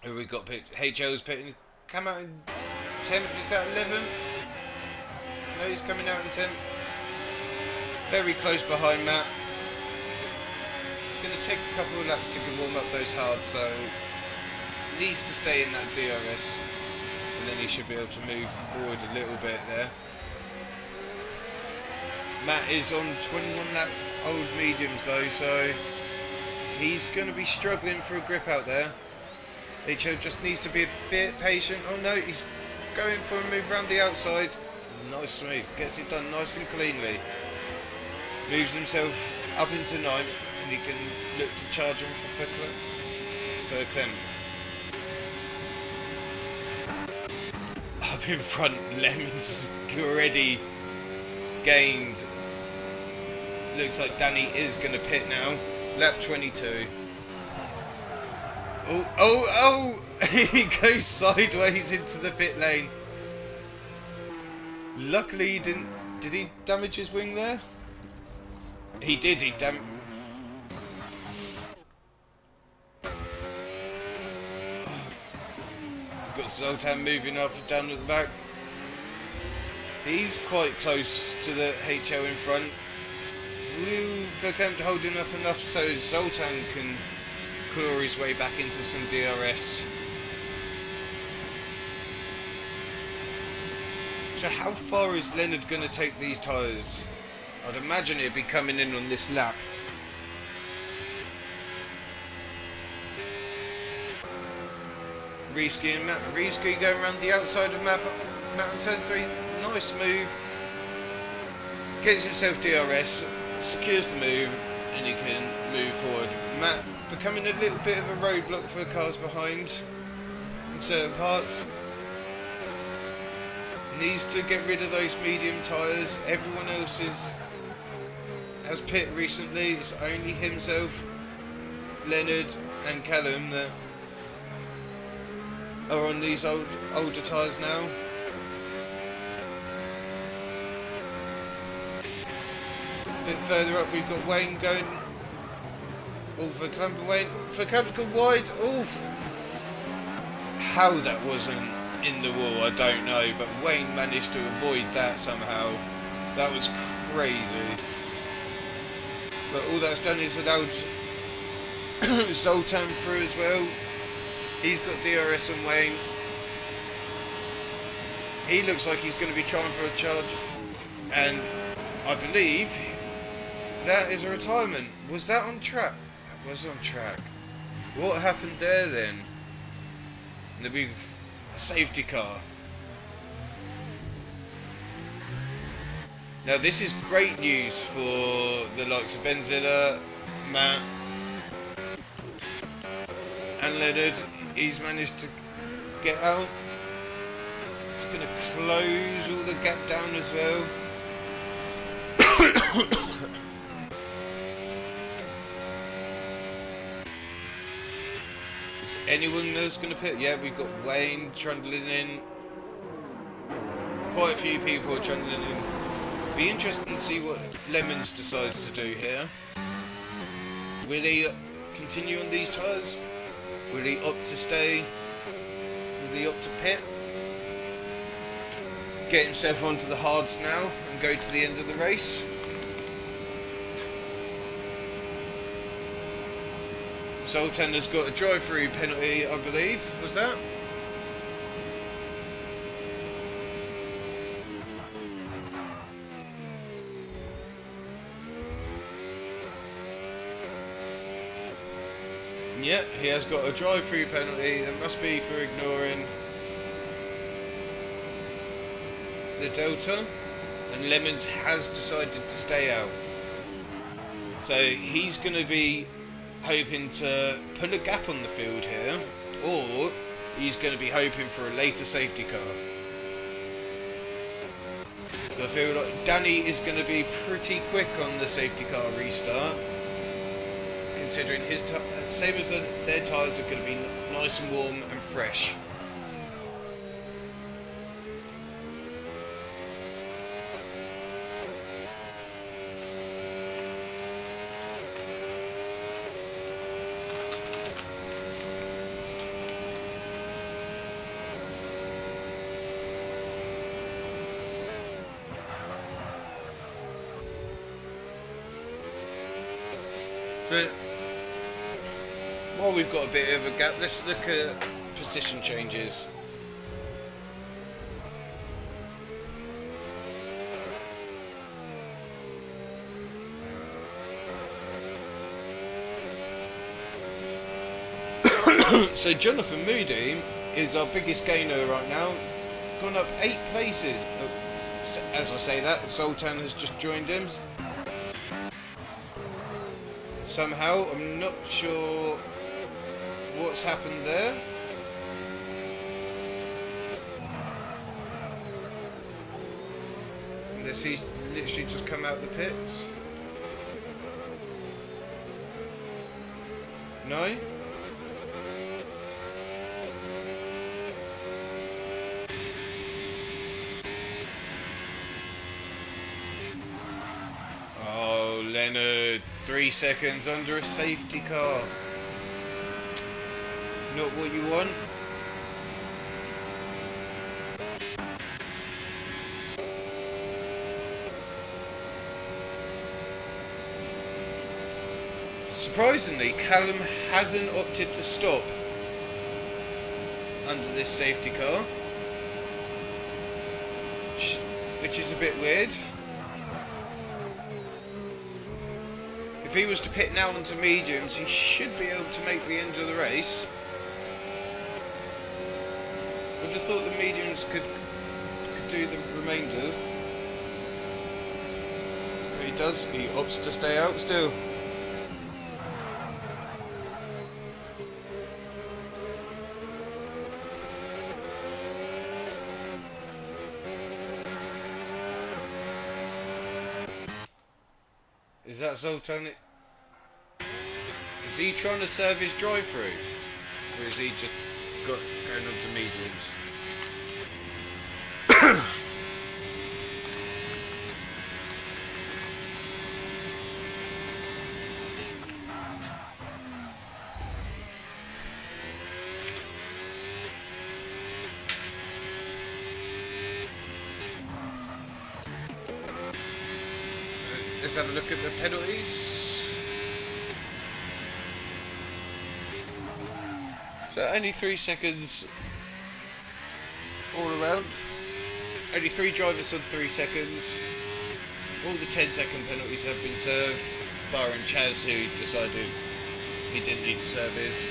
We've got HL's pitting, come out in 10th, is that 11th? No, he's coming out in 10th. Very close behind Matt. Going to take a couple of laps to warm up those hards, so needs to stay in that DRS, and then he should be able to move forward a little bit there. Matt is on 21 lap old mediums though, so he's going to be struggling for a grip out there. HO just needs to be a bit patient. Oh no, he's going for a move around the outside. Nice move, gets it done nice and cleanly. Moves himself up into 9th, and he can look to charge him for Clem. Up in front, Lemons has already gained. Looks like Danny is going to pit now. Lap 22. Oh! He goes sideways into the pit lane. Luckily he didn't. Did he damage his wing there? He did. He got Zoltan moving up and down at the back. He's quite close to the HO in front. We'll attempt holding up enough so Zoltan can claw his way back into some DRS. So how far is Leonard going to take these tyres? I'd imagine it'd be coming in on this lap. Reski and Matt. Reski going around the outside of Matt on turn 3. Nice move. Gets himself DRS, secures the move, and he can move forward. Matt becoming a little bit of a roadblock for the cars behind in certain parts. Needs to get rid of those medium tyres. Everyone else has pit recently. It's only himself, Leonard and Callum that are on these older tyres now. A bit further up we've got Wayne going. Oh, Wayne. Verkamper's gone wide. Oh, how that wasn't in the wall, I don't know, but Wayne managed to avoid that somehow. That was crazy. But all that's done is allowed Zoltan through as well. He's got DRS on Wayne. He looks like he's going to be trying for a charge, and I believe that is a retirement. Was that on track? That was on track. What happened there then? The big safety car. Now this is great news for the likes of Benzilla, Matt and Leonard. He's managed to get out. It's going to close all the gap down as well. Is anyone else going to pit? Yeah, we've got Wayne trundling in. Quite a few people are trundling in. Be interesting to see what Lemons decides to do here. Will he continue on these tyres? Will he opt to stay? Will he opt to pit? Get himself onto the hards now and go to the end of the race? Zoltan has got a drive-through penalty, I believe. Was that? Yep, he has got a drive-through penalty. That must be for ignoring the Delta. And Lemons has decided to stay out. So he's going to be hoping to put a gap on the field here, or he's going to be hoping for a later safety car. I feel like Danny is going to be pretty quick on the safety car restart, considering his same as their tyres are going to be nice and warm and fresh. But while we've got a bit of a gap, let's look at position changes. So Jonathan Moody is our biggest gainer right now, gone up 8 places. As I say that, Zoltan has just joined him. Somehow, I'm not sure what's happened there. Unless he's literally just come out of the pits. No? Oh, Leonard. 3 seconds under a safety car. Not what you want. Surprisingly, Callum hasn't opted to stop under this safety car, which is a bit weird. If he was to pit now onto mediums, he should be able to make the end of the race. I would have thought the mediums could do the remainder. But he does, he opts to stay out still. Is that Zoltan? Is he trying to serve his drive-through? Or is he just got going on to mediums. Let's have a look at the penalties. So only 3 seconds all around. Only 3 drivers on 3 seconds. All the 10-second penalties have been served, barring Chaz, who decided he didn't need to serve his.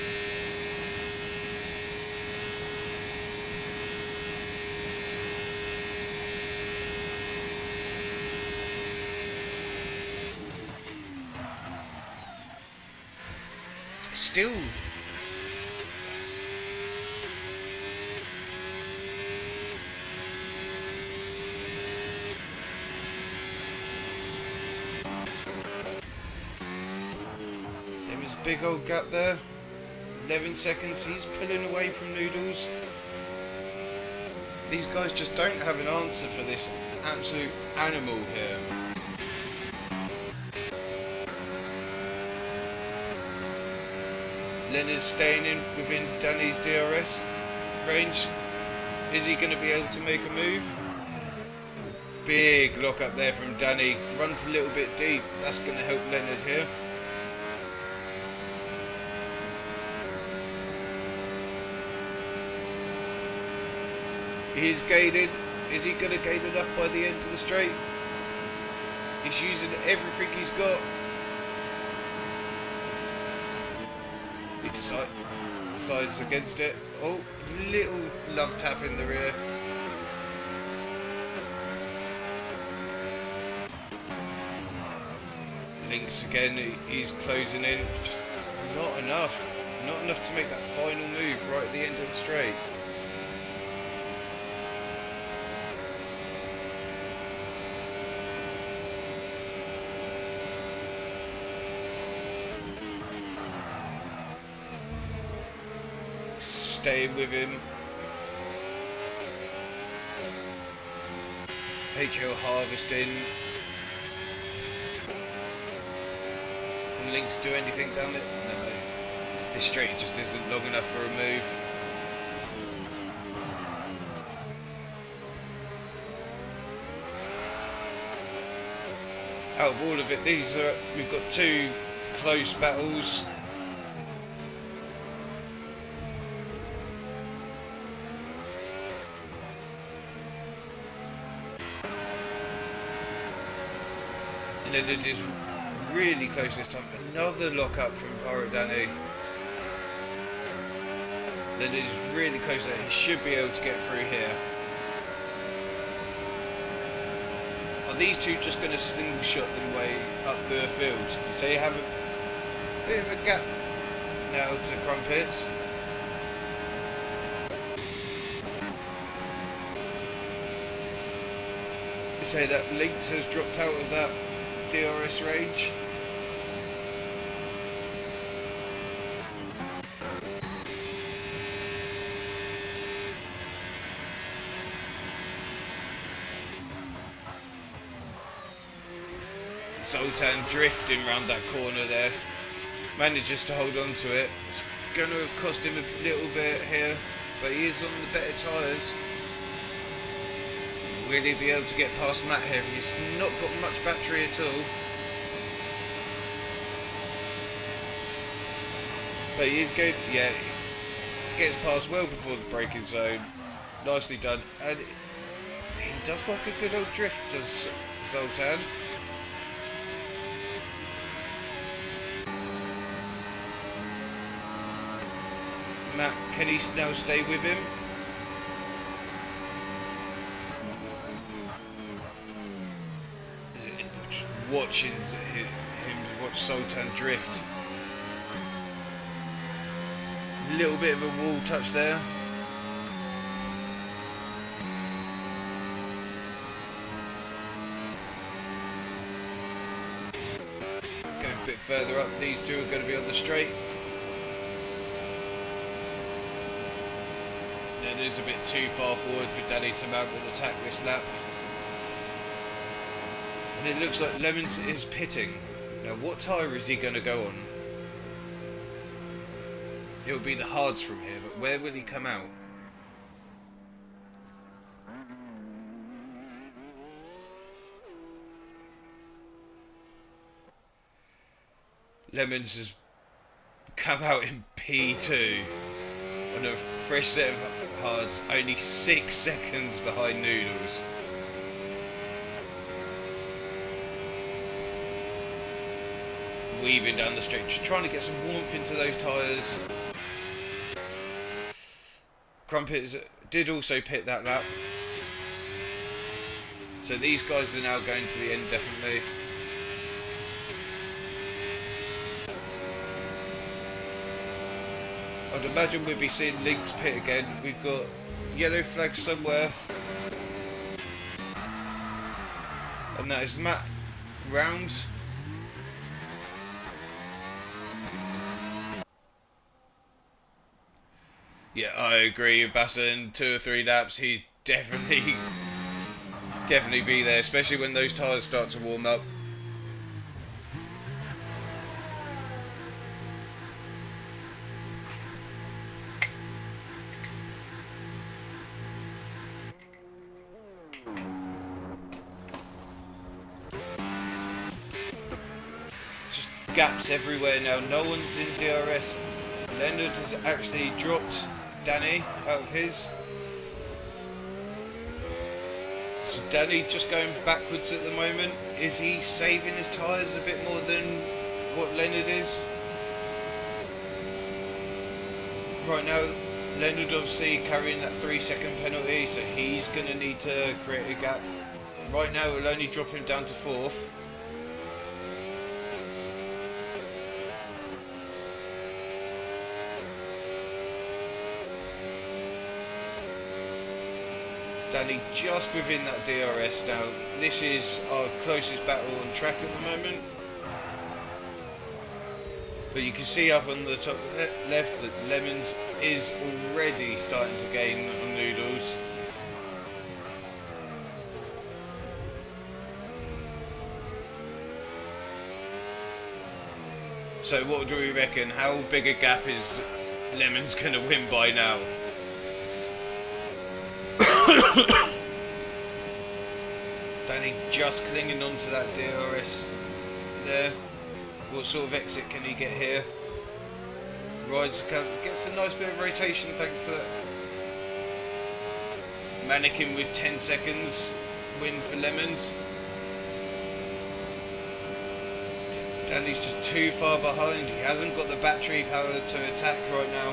Still there was a big old gap there. 11 seconds, he's pulling away from Noodles. These guys just don't have an answer for this absolute animal here. Leonard's staying in within Danny's DRS range. Is he going to be able to make a move? Big lock up there from Danny. Runs a little bit deep. That's going to help Leonard here. He's gated. Is he going to gate enough by the end of the straight? He's using everything he's got. He decides against it. Oh, little love tap in the rear. Links again, he's closing in. Just not enough. Not enough to make that final move right at the end of the straight. Staying with him. HL harvesting. Can Links do anything down it? No. This straight just isn't long enough for a move. Out of all of it, we've got 2 close battles. Leonard is really close this time. Another lock up from Danny. Leonard is really close there. He should be able to get through here. Are these two just going to slingshot their way up the field? So you have a bit of a gap now to Crumpets. You say that Links has dropped out of that DRS range. Zoltan drifting round that corner there. Manages to hold on to it. It's going to cost him a little bit here, but he is on the better tyres. Will he be able to get past Matt here? He's not got much battery at all. But he's good, yeah. Gets past well before the braking zone. Nicely done. And he does like a good old drift, does Zoltan. Matt, can he now stay with him? Watching him watch Zoltan drift. Little bit of a wall touch there. Going a bit further up, these two are going to be on the straight. Then it's a bit too far forward for Danny to mount an attack this lap. And it looks like Lemons is pitting. Now what tyre is he going to go on? It'll be the hards from here, but where will he come out? Lemons has come out in P2 on a fresh set of hards, only 6 seconds behind Noodles. Weaving down the straight, just trying to get some warmth into those tyres. Crumpets did also pit that lap. So these guys are now going to the end definitely. I'd imagine we'll be seeing Link's pit again. We've got yellow flags somewhere. And that is Matt Rounds. Yeah, I agree with Basson. 2 or 3 laps, he'd definitely be there, especially when those tyres start to warm up. Just gaps everywhere now. No one's in DRS. Leonard has actually dropped Danny out of his. So Danny just going backwards at the moment. Is he saving his tyres a bit more than what Leonard is? Right now, Leonard obviously carrying that 3-second penalty, so he's going to need to create a gap. Right now, it'll only drop him down to 4th. Danny just within that DRS now. This is our closest battle on track at the moment. But you can see up on the top left that Lemons is already starting to gain on Noodles. So what do we reckon? How big a gap is Lemons going to win by now? Danny just clinging onto that DRS there. What sort of exit can he get here? Rides the cover, gets a nice bit of rotation thanks to that. Mannequin with 10 seconds win for Lemons. Danny's just too far behind. He hasn't got the battery power to attack right now.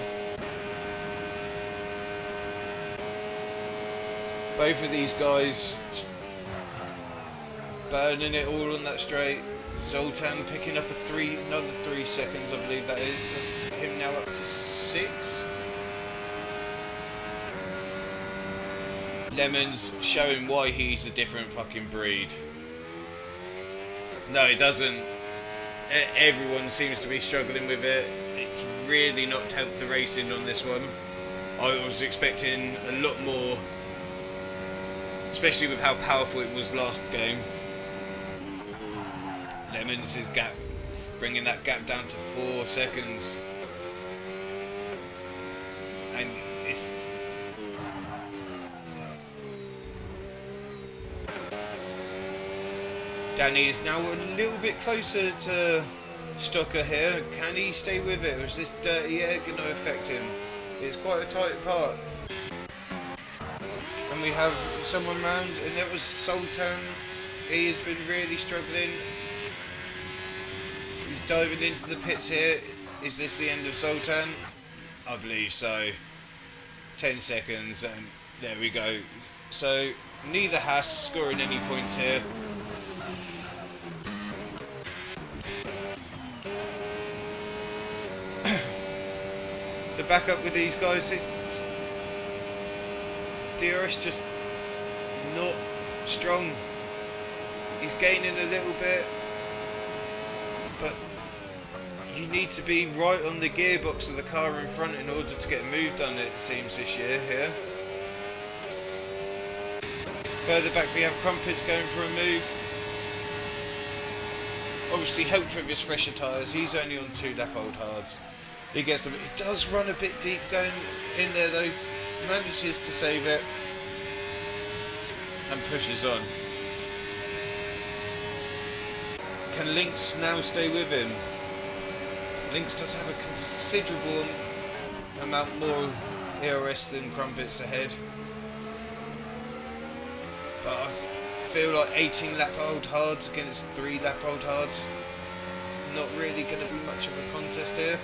Both of these guys burning it all on that straight. Zoltan picking up another 3 seconds, I believe that is. That's him now up to 6. Lemons showing why he's a different fucking breed. No, it doesn't. Everyone seems to be struggling with it. It's really not helped the racing on this one. I was expecting a lot more, especially with how powerful it was last game. Lemons' gap, bringing that gap down to 4 seconds. And it's... Danny is now a little bit closer to Stocker here. Can he stay with it, or is this dirty air going to affect him? It's quite a tight part. And we have someone round, and that was Sultan. He has been really struggling. He's diving into the pits here. Is this the end of Sultan? I believe so. 10 seconds, and there we go. So neither Haas scoring any points here. So back up with these guys. DRS just not strong. He's gaining a little bit, but you need to be right on the gearbox of the car in front in order to get a move done, it seems, this year here. Further back we have Crumpets going for a move. Obviously helped with his fresher tyres, he's only on 2 lap old hards. He gets them. It does run a bit deep going in there though. Manages to save it and pushes on. Can Lynx now stay with him? Lynx does have a considerable amount more ERS than Crumpets ahead. But I feel like 18 lap old hards against 3 lap old hards. Not really going to be much of a contest here.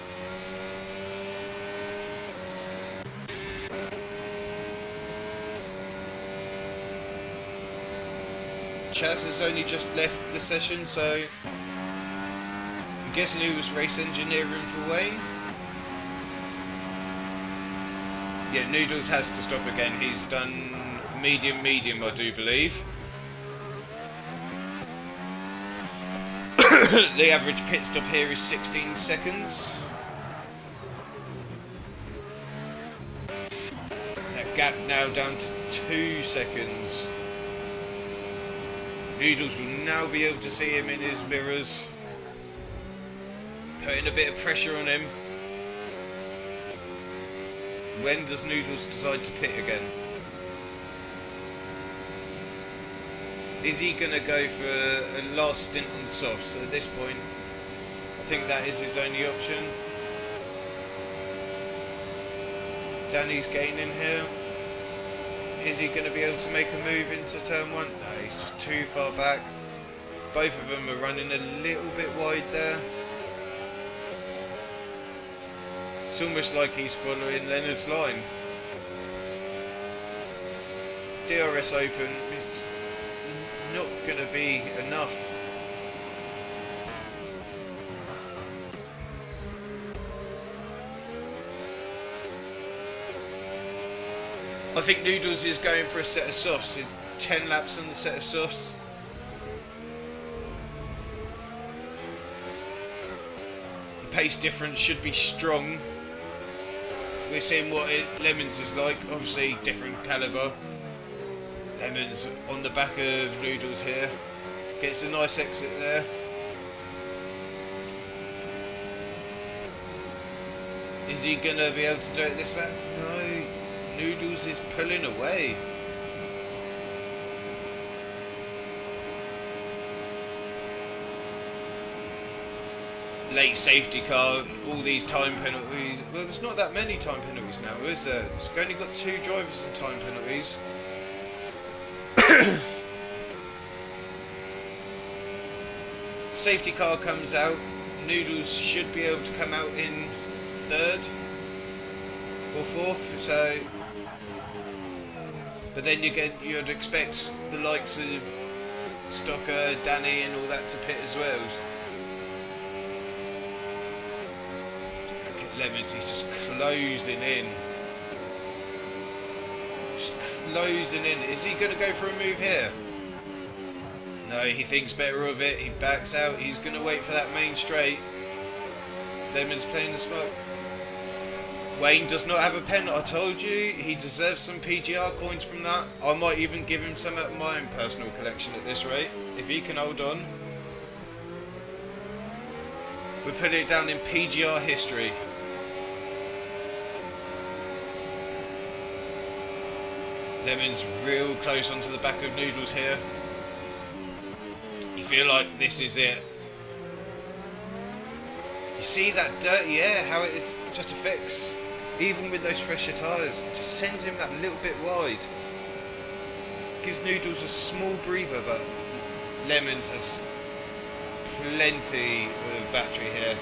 Chaz has only just left the session, so I'm guessing he was race engineering for Wayne. Yeah, Noodles has to stop again. He's done medium, I do believe. The average pit stop here is 16 seconds. That gap now down to 2 seconds. Noodles will now be able to see him in his mirrors, putting a bit of pressure on him. When does Noodles decide to pit again? Is he going to go for a last stint on softs? At this point, I think that is his only option. Danny's gaining here. Is he going to be able to make a move into turn 1? No, he's just too far back. Both of them are running a little bit wide there. It's almost like he's following Leonard's line. DRS open is not going to be enough. I think Noodles is going for a set of softs. It's 10 laps on the set of softs. The pace difference should be strong. We're seeing what Lemons is like. Obviously different calibre. Lemons on the back of Noodles here. Gets a nice exit there. Is he going to be able to do it this lap? No. Noodles is pulling away. Late safety car, all these time penalties. Well, there's not that many time penalties now, is there? We've only got 2 drivers in time penalties. Safety car comes out. Noodles should be able to come out in 3rd or 4th, so. But then you'd expect the likes of Stocker, Danny and all that to pit as well. Look at Lemons, he's just closing in. Just closing in. Is he going to go for a move here? No, he thinks better of it. He backs out. He's going to wait for that main straight. Lemons playing the smoke. Wayne does not have a pen, I told you. He deserves some PGR coins from that. I might even give him some at my own personal collection at this rate, if he can hold on. We put it down in PGR history. Lemon's real close onto the back of Noodles here. You feel like this is it. You see that dirty air, how it just affects. Even with those fresher tyres, it just sends him that little bit wide. Gives Noodles a small breather, but Lemons has plenty of battery here.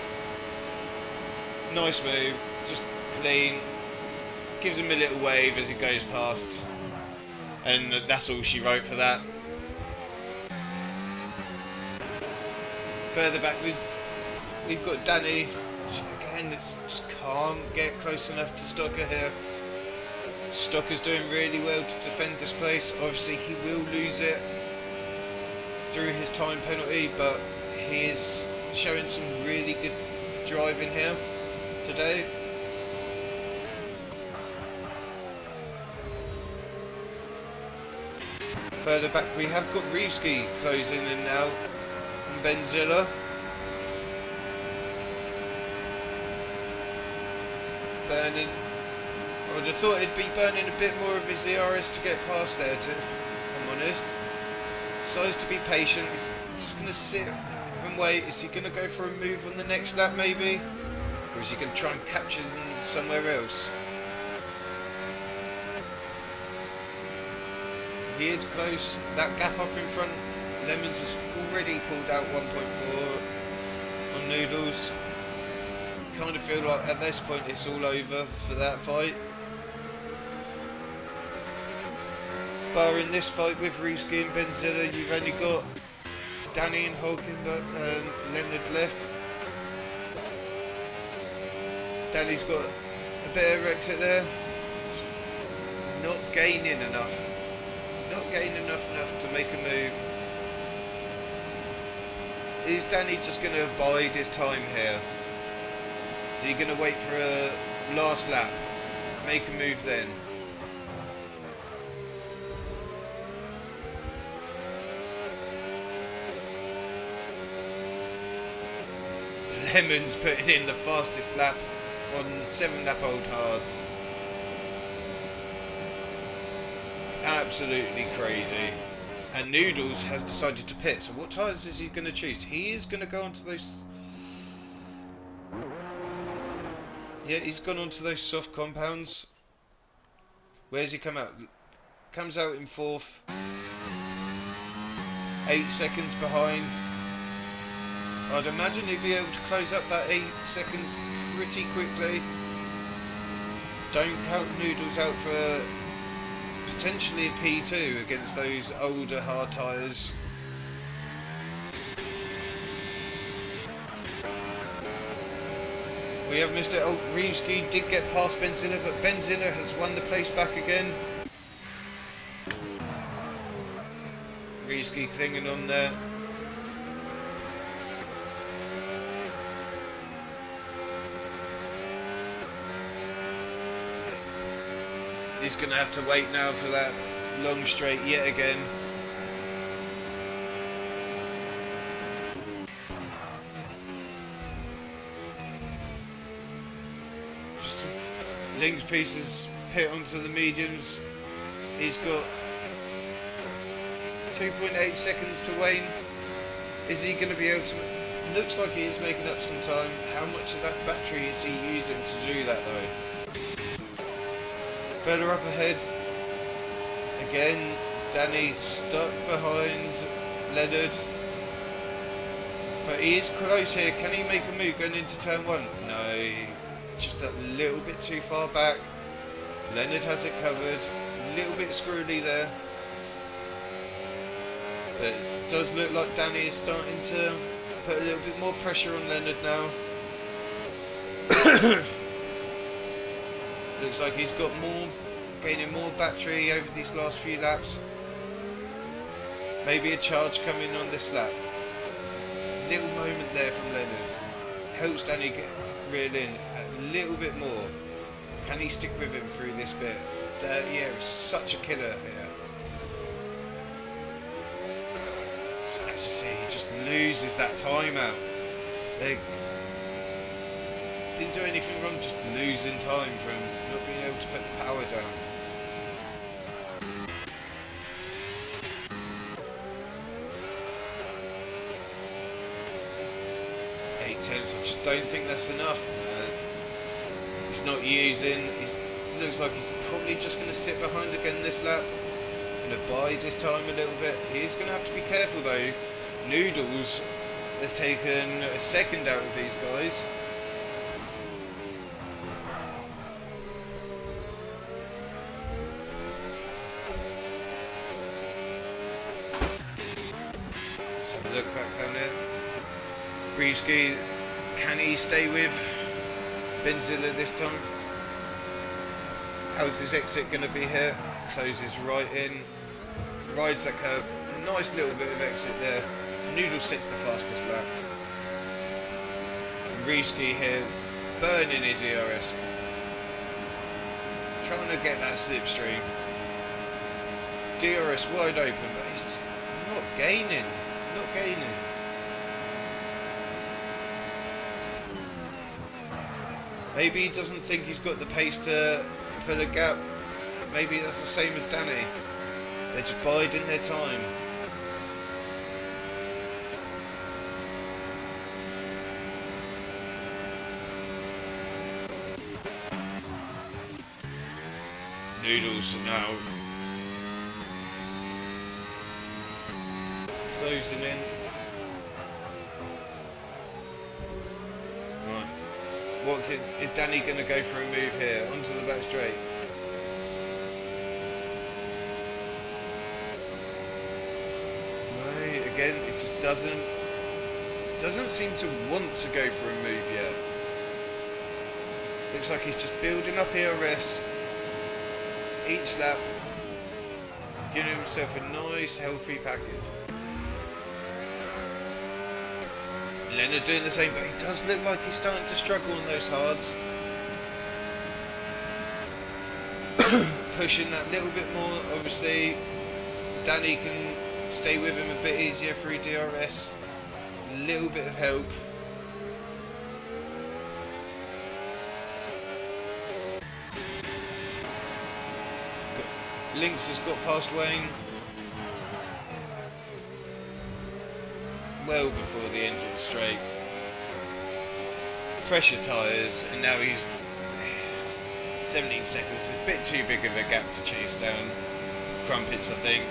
Nice move, just clean. Gives him a little wave as he goes past. And that's all she wrote for that. Further back we've got Danny. Again, it's just can't get close enough to Stocker here. Stocker's doing really well to defend this place. Obviously he will lose it through his time penalty, but he is showing some really good driving here today. Further back we have got Reevski closing in now from Benzilla. Burning. I would have thought he'd be burning a bit more of his ERS to get past there, if I'm honest. Decides to be patient. He's just going to sit and wait. Is he going to go for a move on the next lap maybe? Or is he going to try and capture them somewhere else? He is close. That gap up in front, Lemons has already pulled out 1.4 on Noodles. Kind of feel like at this point it's all over for that fight. Barring this fight with Reevski and Benzilla, you've only got Danny and Hulkenberg, Leonard left. Danny's got a bit of exit there. Not gaining enough. Not gaining enough to make a move. Is Danny just going to bide his time here? Is he going to wait for a last lap? Make a move then? Lemons putting in the fastest lap on 7 lap old hards. Absolutely crazy. And Noodles has decided to pit. So what tyres is he going to choose? He is going to go onto those... Yeah, he's gone onto those soft compounds. Where's he come out? Comes out in 4th. 8 seconds behind. I'd imagine he'd be able to close up that 8 seconds pretty quickly. Don't count Noodles out for potentially a P2 against those older hard tyres. We have Mr. Reevski did get past Benzilla, but Benzilla has won the place back again. Reevski clinging on there. He's going to have to wait now for that long straight yet again. Just links pieces, pit onto the mediums. He's got 2.8 seconds to wane. Is he going to be able to... Looks like he is making up some time. How much of that battery is he using to do that though? Further up ahead, again, Danny stuck behind Leonard, but he is close here. Can he make a move going into turn 1? No, just a little bit too far back. Leonard has it covered, a little bit squirrely there, but it does look like Danny is starting to put a little bit more pressure on Leonard now. Looks like he's got gaining more battery over these last few laps. Maybe a charge coming on this lap. Little moment there from Leonard. Helps Danny get reeled in a little bit more. Can he stick with him through this bit? Yeah, it's such a killer here. So as you see, he just loses that time out. Didn't do anything wrong, just losing time from not being able to put the power down. I just don't think that's enough. He's not using. It looks like he's probably just going to sit behind again this lap. Going to bide his time a little bit. He's going to have to be careful though. Noodles has taken a second out of these guys. So look back down there. Reevski, can he stay with Benzilla this time? How's his exit going to be here? Closes right in, rides that curve. Nice little bit of exit there. Noodle sets the fastest lap. Risky here, burning his ERS, trying to get that slipstream. DRS wide open, but he's just not gaining, not gaining. Maybe he doesn't think he's got the pace to fill a gap. Maybe that's the same as Danny. They're just biding their time. Noodles now closing in. Right. Is Danny going to go for a move here onto the back straight? No, again it just doesn't seem to want to go for a move yet. Looks like he's just building up ERS each lap, giving himself a nice healthy package. Leonard doing the same, but he does look like he's starting to struggle on those hards. Pushing that little bit more, obviously Danny can stay with him a bit easier through DRS. A little bit of help. Lynx has got past Wayne well before the engine straight. Pressure tyres, and now he's 17 seconds, a bit too big of a gap to chase down Crumpets, I think.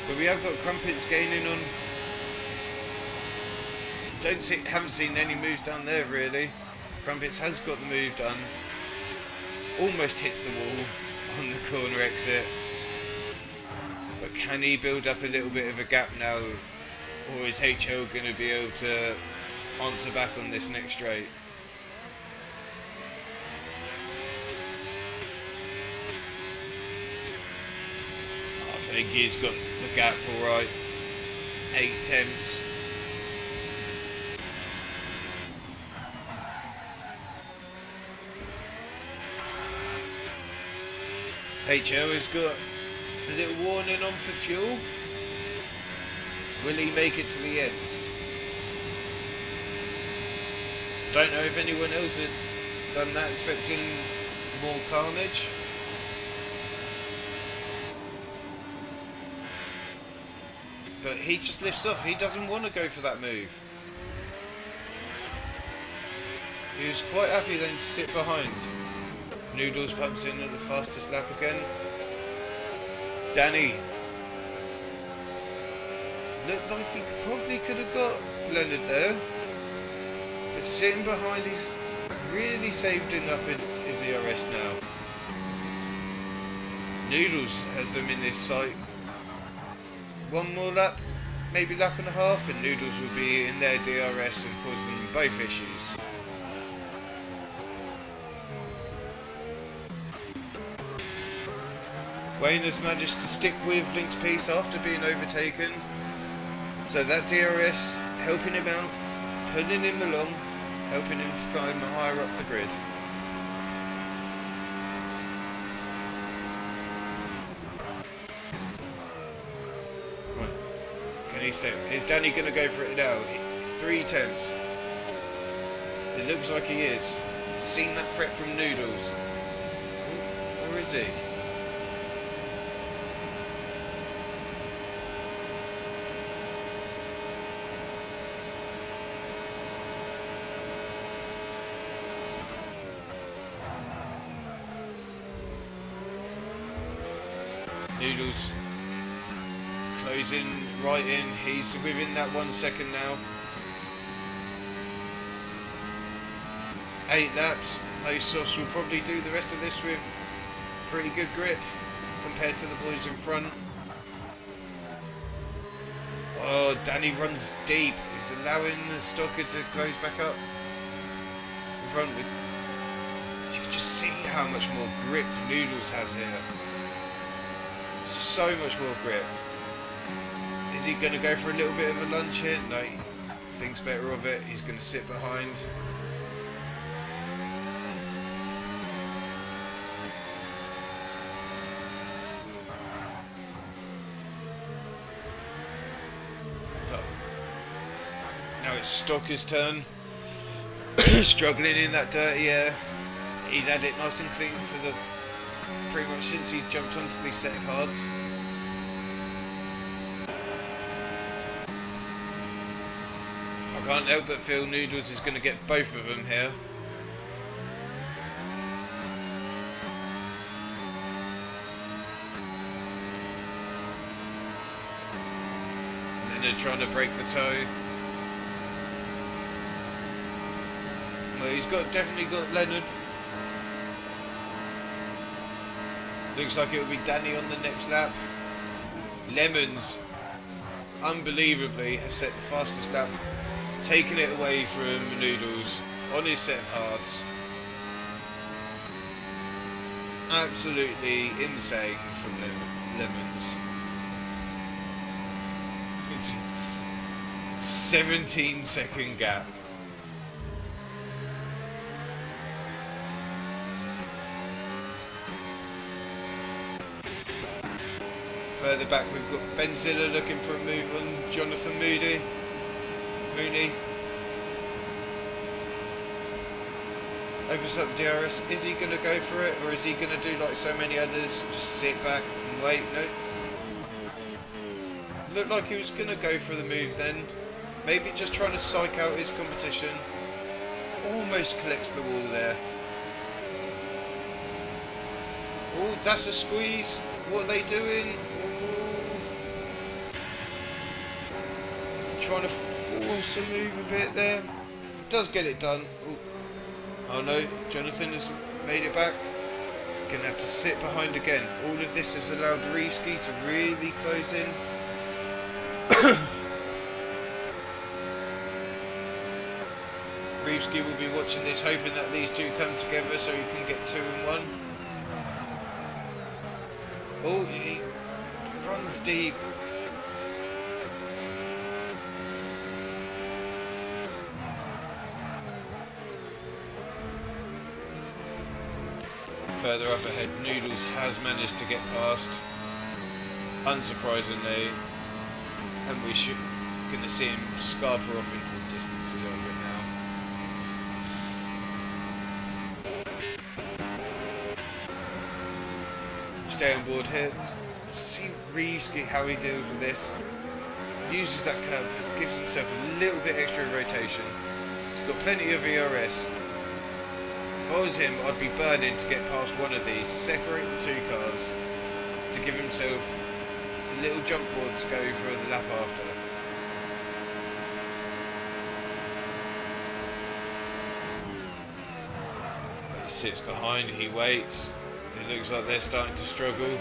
But we have got Crumpets gaining on. Haven't seen any moves down there really. Crumpets has got the move done. Almost hits the wall on the corner exit, but can he build up a little bit of a gap now, or is HL going to be able to answer back on this next straight? I think he's got the gap alright. 8 tenths. HO has got a little warning on for fuel. Will he make it to the end? Don't know if anyone else had done that, expecting more carnage. But he just lifts off, he doesn't want to go for that move. He was quite happy then to sit behind. Noodles pumps in at the fastest lap again. Danny looked like he probably could have got Leonard there, but sitting behind, he's really saved enough in his ERS now. Noodles has them in his sight. One more lap, maybe lap and a half, and Noodles will be in their DRS and cause them both issues. Wayne has managed to stick with Link's piece after being overtaken, so that DRS helping him out, pulling him along, helping him to climb higher up the grid. Right. Can he stay? Is Danny going to go for it now? 3 tenths. It looks like he is. Seen that threat from Noodles. Or is he? Noodles closing right in, he's within that 1 second now. 8 laps, those softs will probably do the rest of this with pretty good grip compared to the boys in front. Oh, Danny runs deep, he's allowing the Stocker to close back up in front with. You can just see how much more grip Noodles has here. So much more grip. Is he going to go for a little bit of a lunge here? No. thinks better of it. He's going to sit behind. So, now it's Stocker's turn. Struggling in that dirty air. He's had it nice and clean for the pretty much since he's jumped onto these set of cards. I can't help but feel Noodles is going to get both of them here. And then they're trying to break the toe. Well, he's definitely got Leonard. Looks like it'll be Danny on the next lap. Lemons, unbelievably, has set the fastest lap, taking it away from Noodles on his set of cards. Absolutely insane from Lemons. It's a 17-second gap. Further back we've got Benzilla looking for a move on Jonathan Mooney. Opens up the DRS. Is he going to go for it, or is he going to do like so many others, just sit back and wait? No. Looked like he was going to go for the move then. Maybe just trying to psych out his competition. Almost collects the wall there. Oh, that's a squeeze. What are they doing? Trying to force a move a bit there. Does get it done. Ooh. Oh no, Jonathan has made it back. He's going to have to sit behind again. All of this has allowed Reeski to really close in. Reeski will be watching this, hoping that these two come together so he can get 2 and 1. Oh, he runs deep. Further up ahead, Noodles has managed to get past, unsurprisingly, and we should going to see him scarper off into the distance a little bit now. Stay on board here. See Reeves how he deals with this. Uses that curve, gives himself a little bit extra rotation. He's got plenty of ERS. If I was him, I'd be burning to get past one of these, separate the 2 cars, to give himself a little jump board to go for the lap after. He sits behind, he waits. It looks like they're starting to struggle.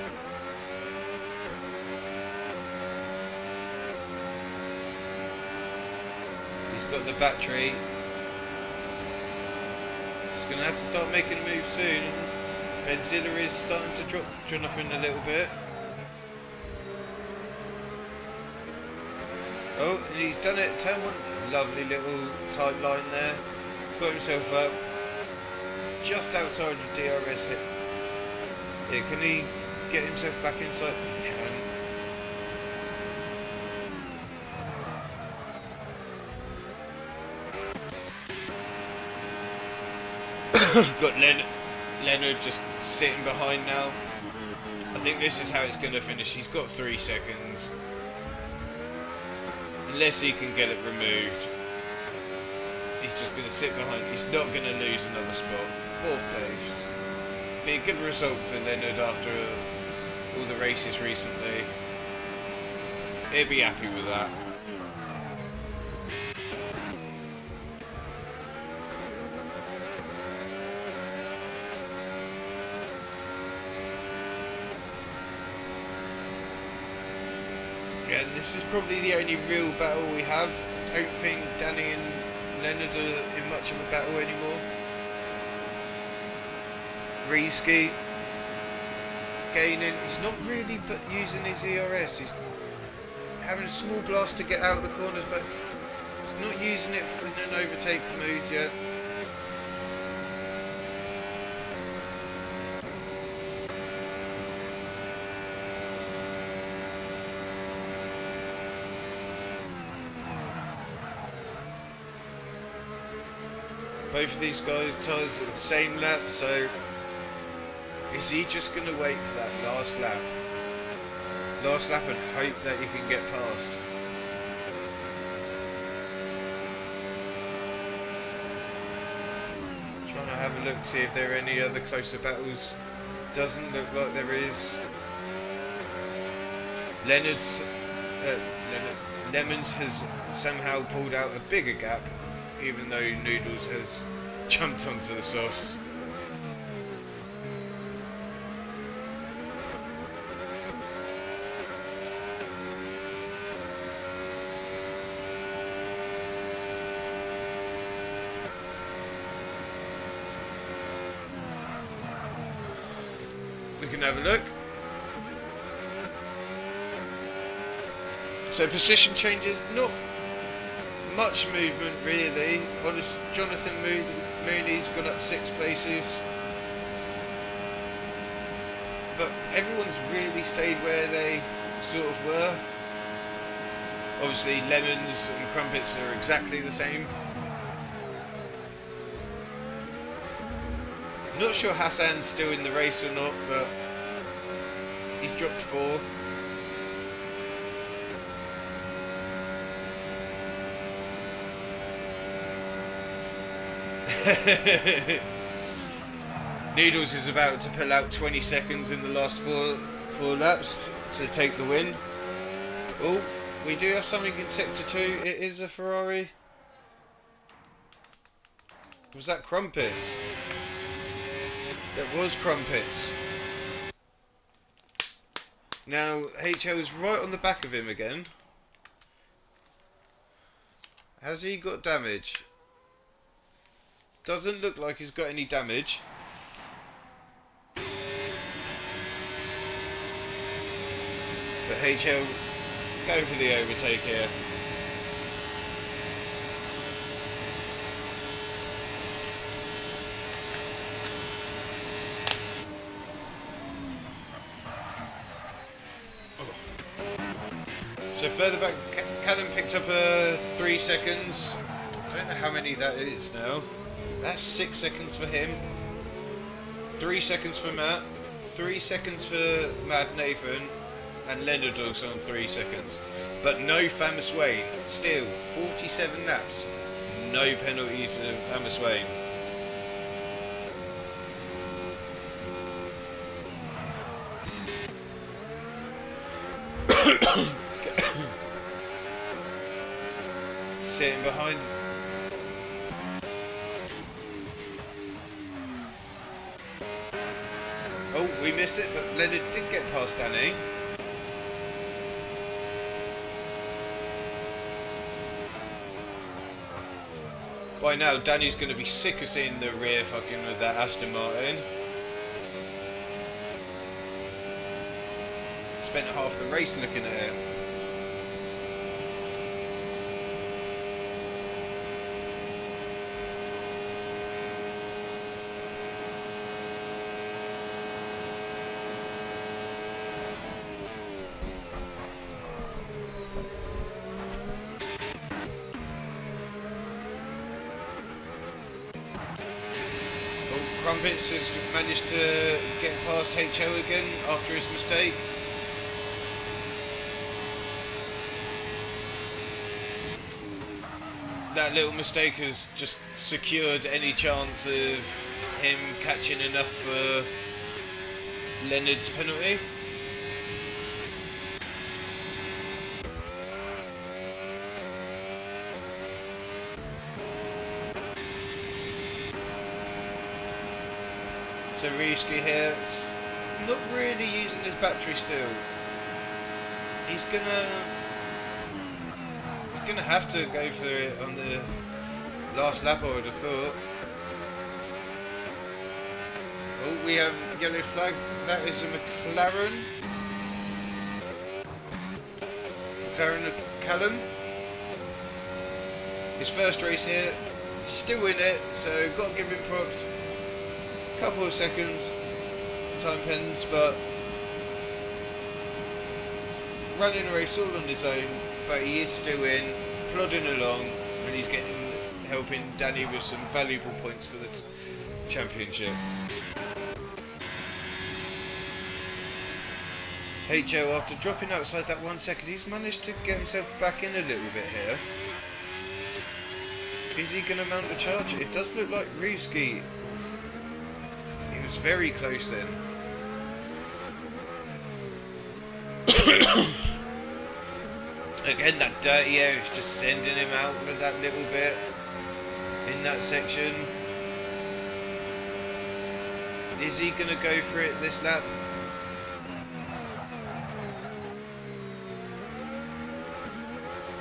He's got the battery. Going to have to start making a move soon. Benzilla is starting to drop Jonathan a little bit. Oh, and he's done it. Turn 1. Lovely little tight line there. Got himself up just outside of DRS. Yeah, can he get himself back inside? He can. Got Leonard just sitting behind now. I think this is how it's going to finish. He's got 3 seconds. Unless he can get it removed. He's just going to sit behind. He's not going to lose another spot. 4th place. Be a good result for Leonard after all the races recently. He'll be happy with that. Yeah, this is probably the only real battle we have. I don't think Danny and Leonard are in much of a battle anymore. Reeski gaining, he's not really but using his ERS, he's having a small blast to get out of the corners, but not using it in an overtake mode yet. Both of these guys tyres at the same lap, so is he just going to wait for that last lap? Last lap and hope that you can get past. Trying to have a look, see if there are any other closer battles. Doesn't look like there is. Lemons has somehow pulled out a bigger gap, even though Noodles has jumped onto the softs. We can have a look. So position changes, not much movement really. Jonathan Mooney's gone up 6 places, but everyone's really stayed where they sort of were. Obviously Lemons and Crumpets are exactly the same. Not sure Hassan's still in the race or not, but he's dropped 4. Noodles is about to pull out 20 seconds in the last four laps to take the win. Oh, we do have something in sector 2. It is a Ferrari. Was that Crumpets? That was Crumpets. Now HL is right on the back of him again. Has he got damage? Doesn't look like he's got any damage. But HL go for the overtake here. So further back, Callum picked up 3 seconds. I don't know how many that is now. That's 6 seconds for him. 3 seconds for Matt. 3 seconds for Mad Nathan. And Leonard also on 3 seconds. But no Famous Wayne. Still, 47 laps. No penalty for Famous Wayne. Sitting behind. Oh, we missed it, but Leonard did get past Danny. By now, Danny's going to be sick of seeing the rear fucking with that Aston Martin. Spent half the race looking at it. Crumpets has managed to get past HO again after his mistake. That little mistake has just secured any chance of him catching enough for Leonard's penalty. So Risky here, not really using his battery still. He's gonna have to go for it on the last lap, I would have thought. Oh, we have yellow flag. That is a McLaren. McLaren Callum. His first race here, still in it, so got to give him props. Couple of seconds, time pens, but running a race all on his own, but he is still in, plodding along, and he's helping Danny with some valuable points for the championship. HO, after dropping outside that 1 second, he's managed to get himself back in a little bit here. Is he going to mount a charge? It does look like Ruski. He was very close then. Again, that dirty air is just sending him out with that little bit in that section. Is he going to go for it this lap?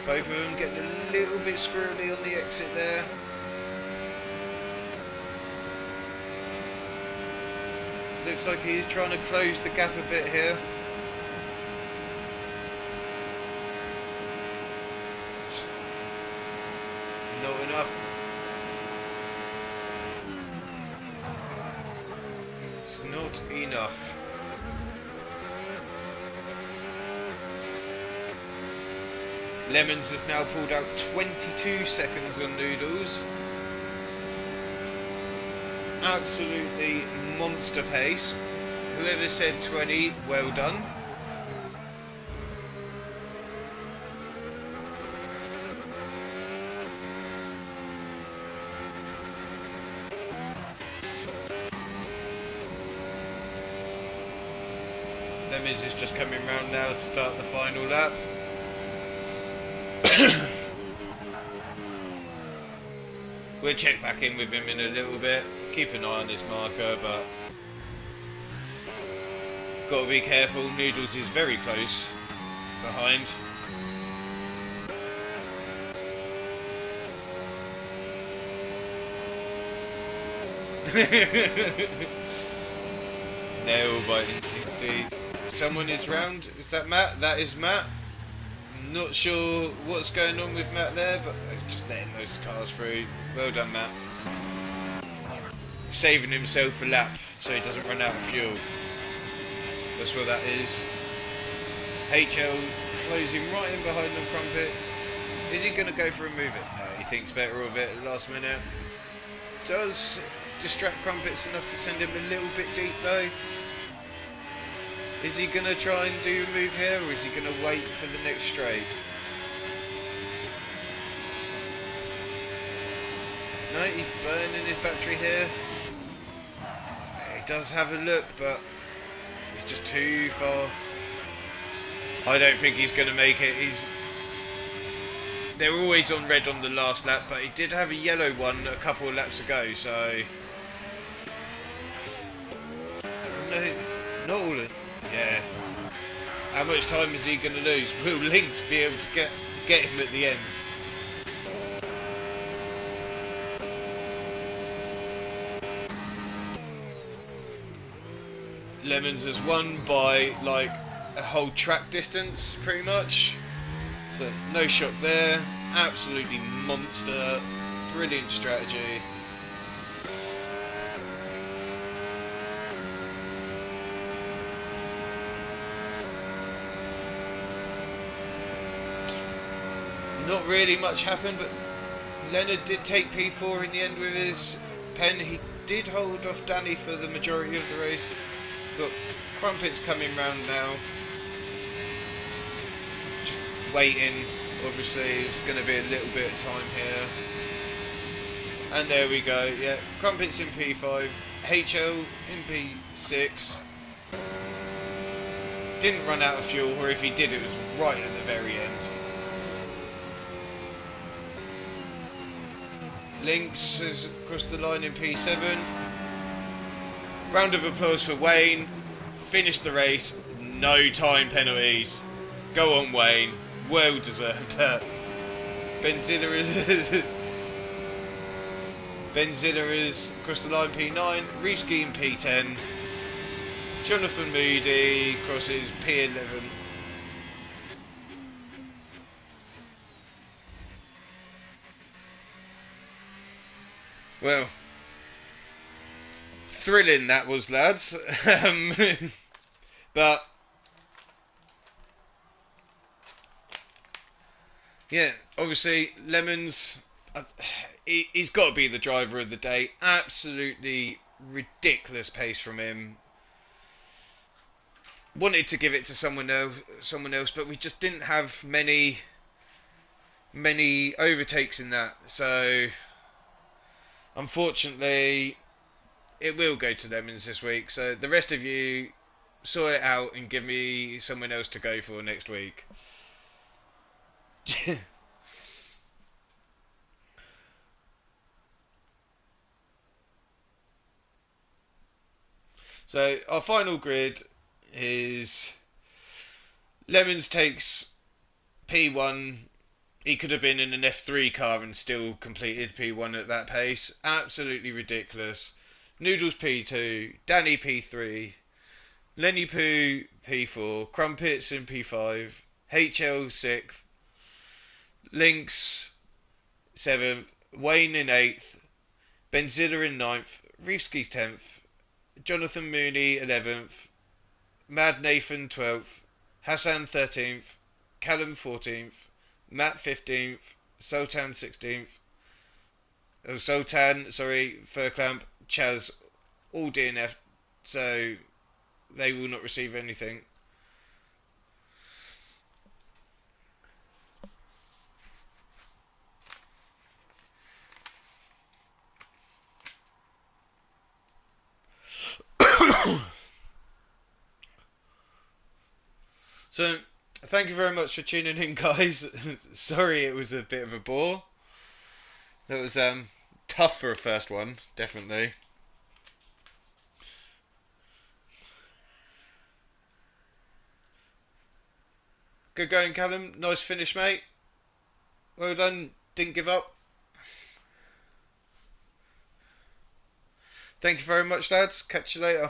Both of them getting a little bit squirrely on the exit there. Looks like he's trying to close the gap a bit here. Not enough. It's not enough. Lemons has now pulled out 22 seconds on Noodles. Absolutely monster pace. Whoever said 20, well done. Lemons is just coming round now to start the final lap. We'll check back in with him in a little bit. Keep an eye on his marker, but got to be careful. Noodles is very close behind. Nail biting indeed. Someone is round. Is that Matt? That is Matt. Not sure what's going on with Matt there, but he's just letting those cars through. Well done, Matt. Saving himself a lap so he doesn't run out of fuel. That's what that is. HL closing right in behind them Crumpets. Is he going to go for a move it? No, he thinks better of it at the last minute. Does distract Crumpets enough to send him a little bit deep though. Is he going to try and do a move here, or is he going to wait for the next straight? No, he's burning his battery here. He does have a look, but he's just too far. I don't think he's going to make it. They're always on red on the last lap, but he did have a yellow one a couple of laps ago, so... No, it's not all in. Yeah. How much time is he going to lose? Will Lynx be able to get him at the end? Lemons has won by like a whole track distance, pretty much. So no shock there. Absolutely monster. Brilliant strategy. Not really much happened, but Leonard did take P4 in the end with his pen. He did hold off Danny for the majority of the race. Got Crumpets coming round now. Just waiting. Obviously, it's going to be a little bit of time here. And there we go. Yeah, Crumpets in P5. HL in P6. Didn't run out of fuel, or if he did, it was right at the very end. Lynx has crossed the line in P7. Round of applause for Wayne. Finished the race. No time penalties. Go on, Wayne. Well deserved. Benzilla has crossed the line P9. Ruski in P10. Jonathan Moody crosses P11. Well, thrilling that was, lads. But yeah, obviously Lemons. He's got to be the driver of the day. Absolutely ridiculous pace from him. Wanted to give it to someone else, but we just didn't have many overtakes in that. So unfortunately, it will go to Lemons this week. So the rest of you sort it out and give me someone else to go for next week. So our final grid is Lemons takes P1. He could have been in an F3 car and still completed P1 at that pace. Absolutely ridiculous. Noodles P2, Danny P3, Lenny Poo P4, Crumpets in P5, HL 6th, Lynx 7th, Wayne in 8th, Benzilla in 9th, Reefsky's 10th, Jonathan Mooney 11th, Mad Nathan 12th, Hassan 13th, Callum 14th, Matt 15th, Sultan 16th, Sultan, sorry, Furclamp, Chaz, all DNF, so they will not receive anything. So, thank you very much for tuning in, guys. Sorry it was a bit of a bore. That was tough for a first one, definitely. Good going, Callum. Nice finish, mate. Well done. Didn't give up. Thank you very much, lads. Catch you later.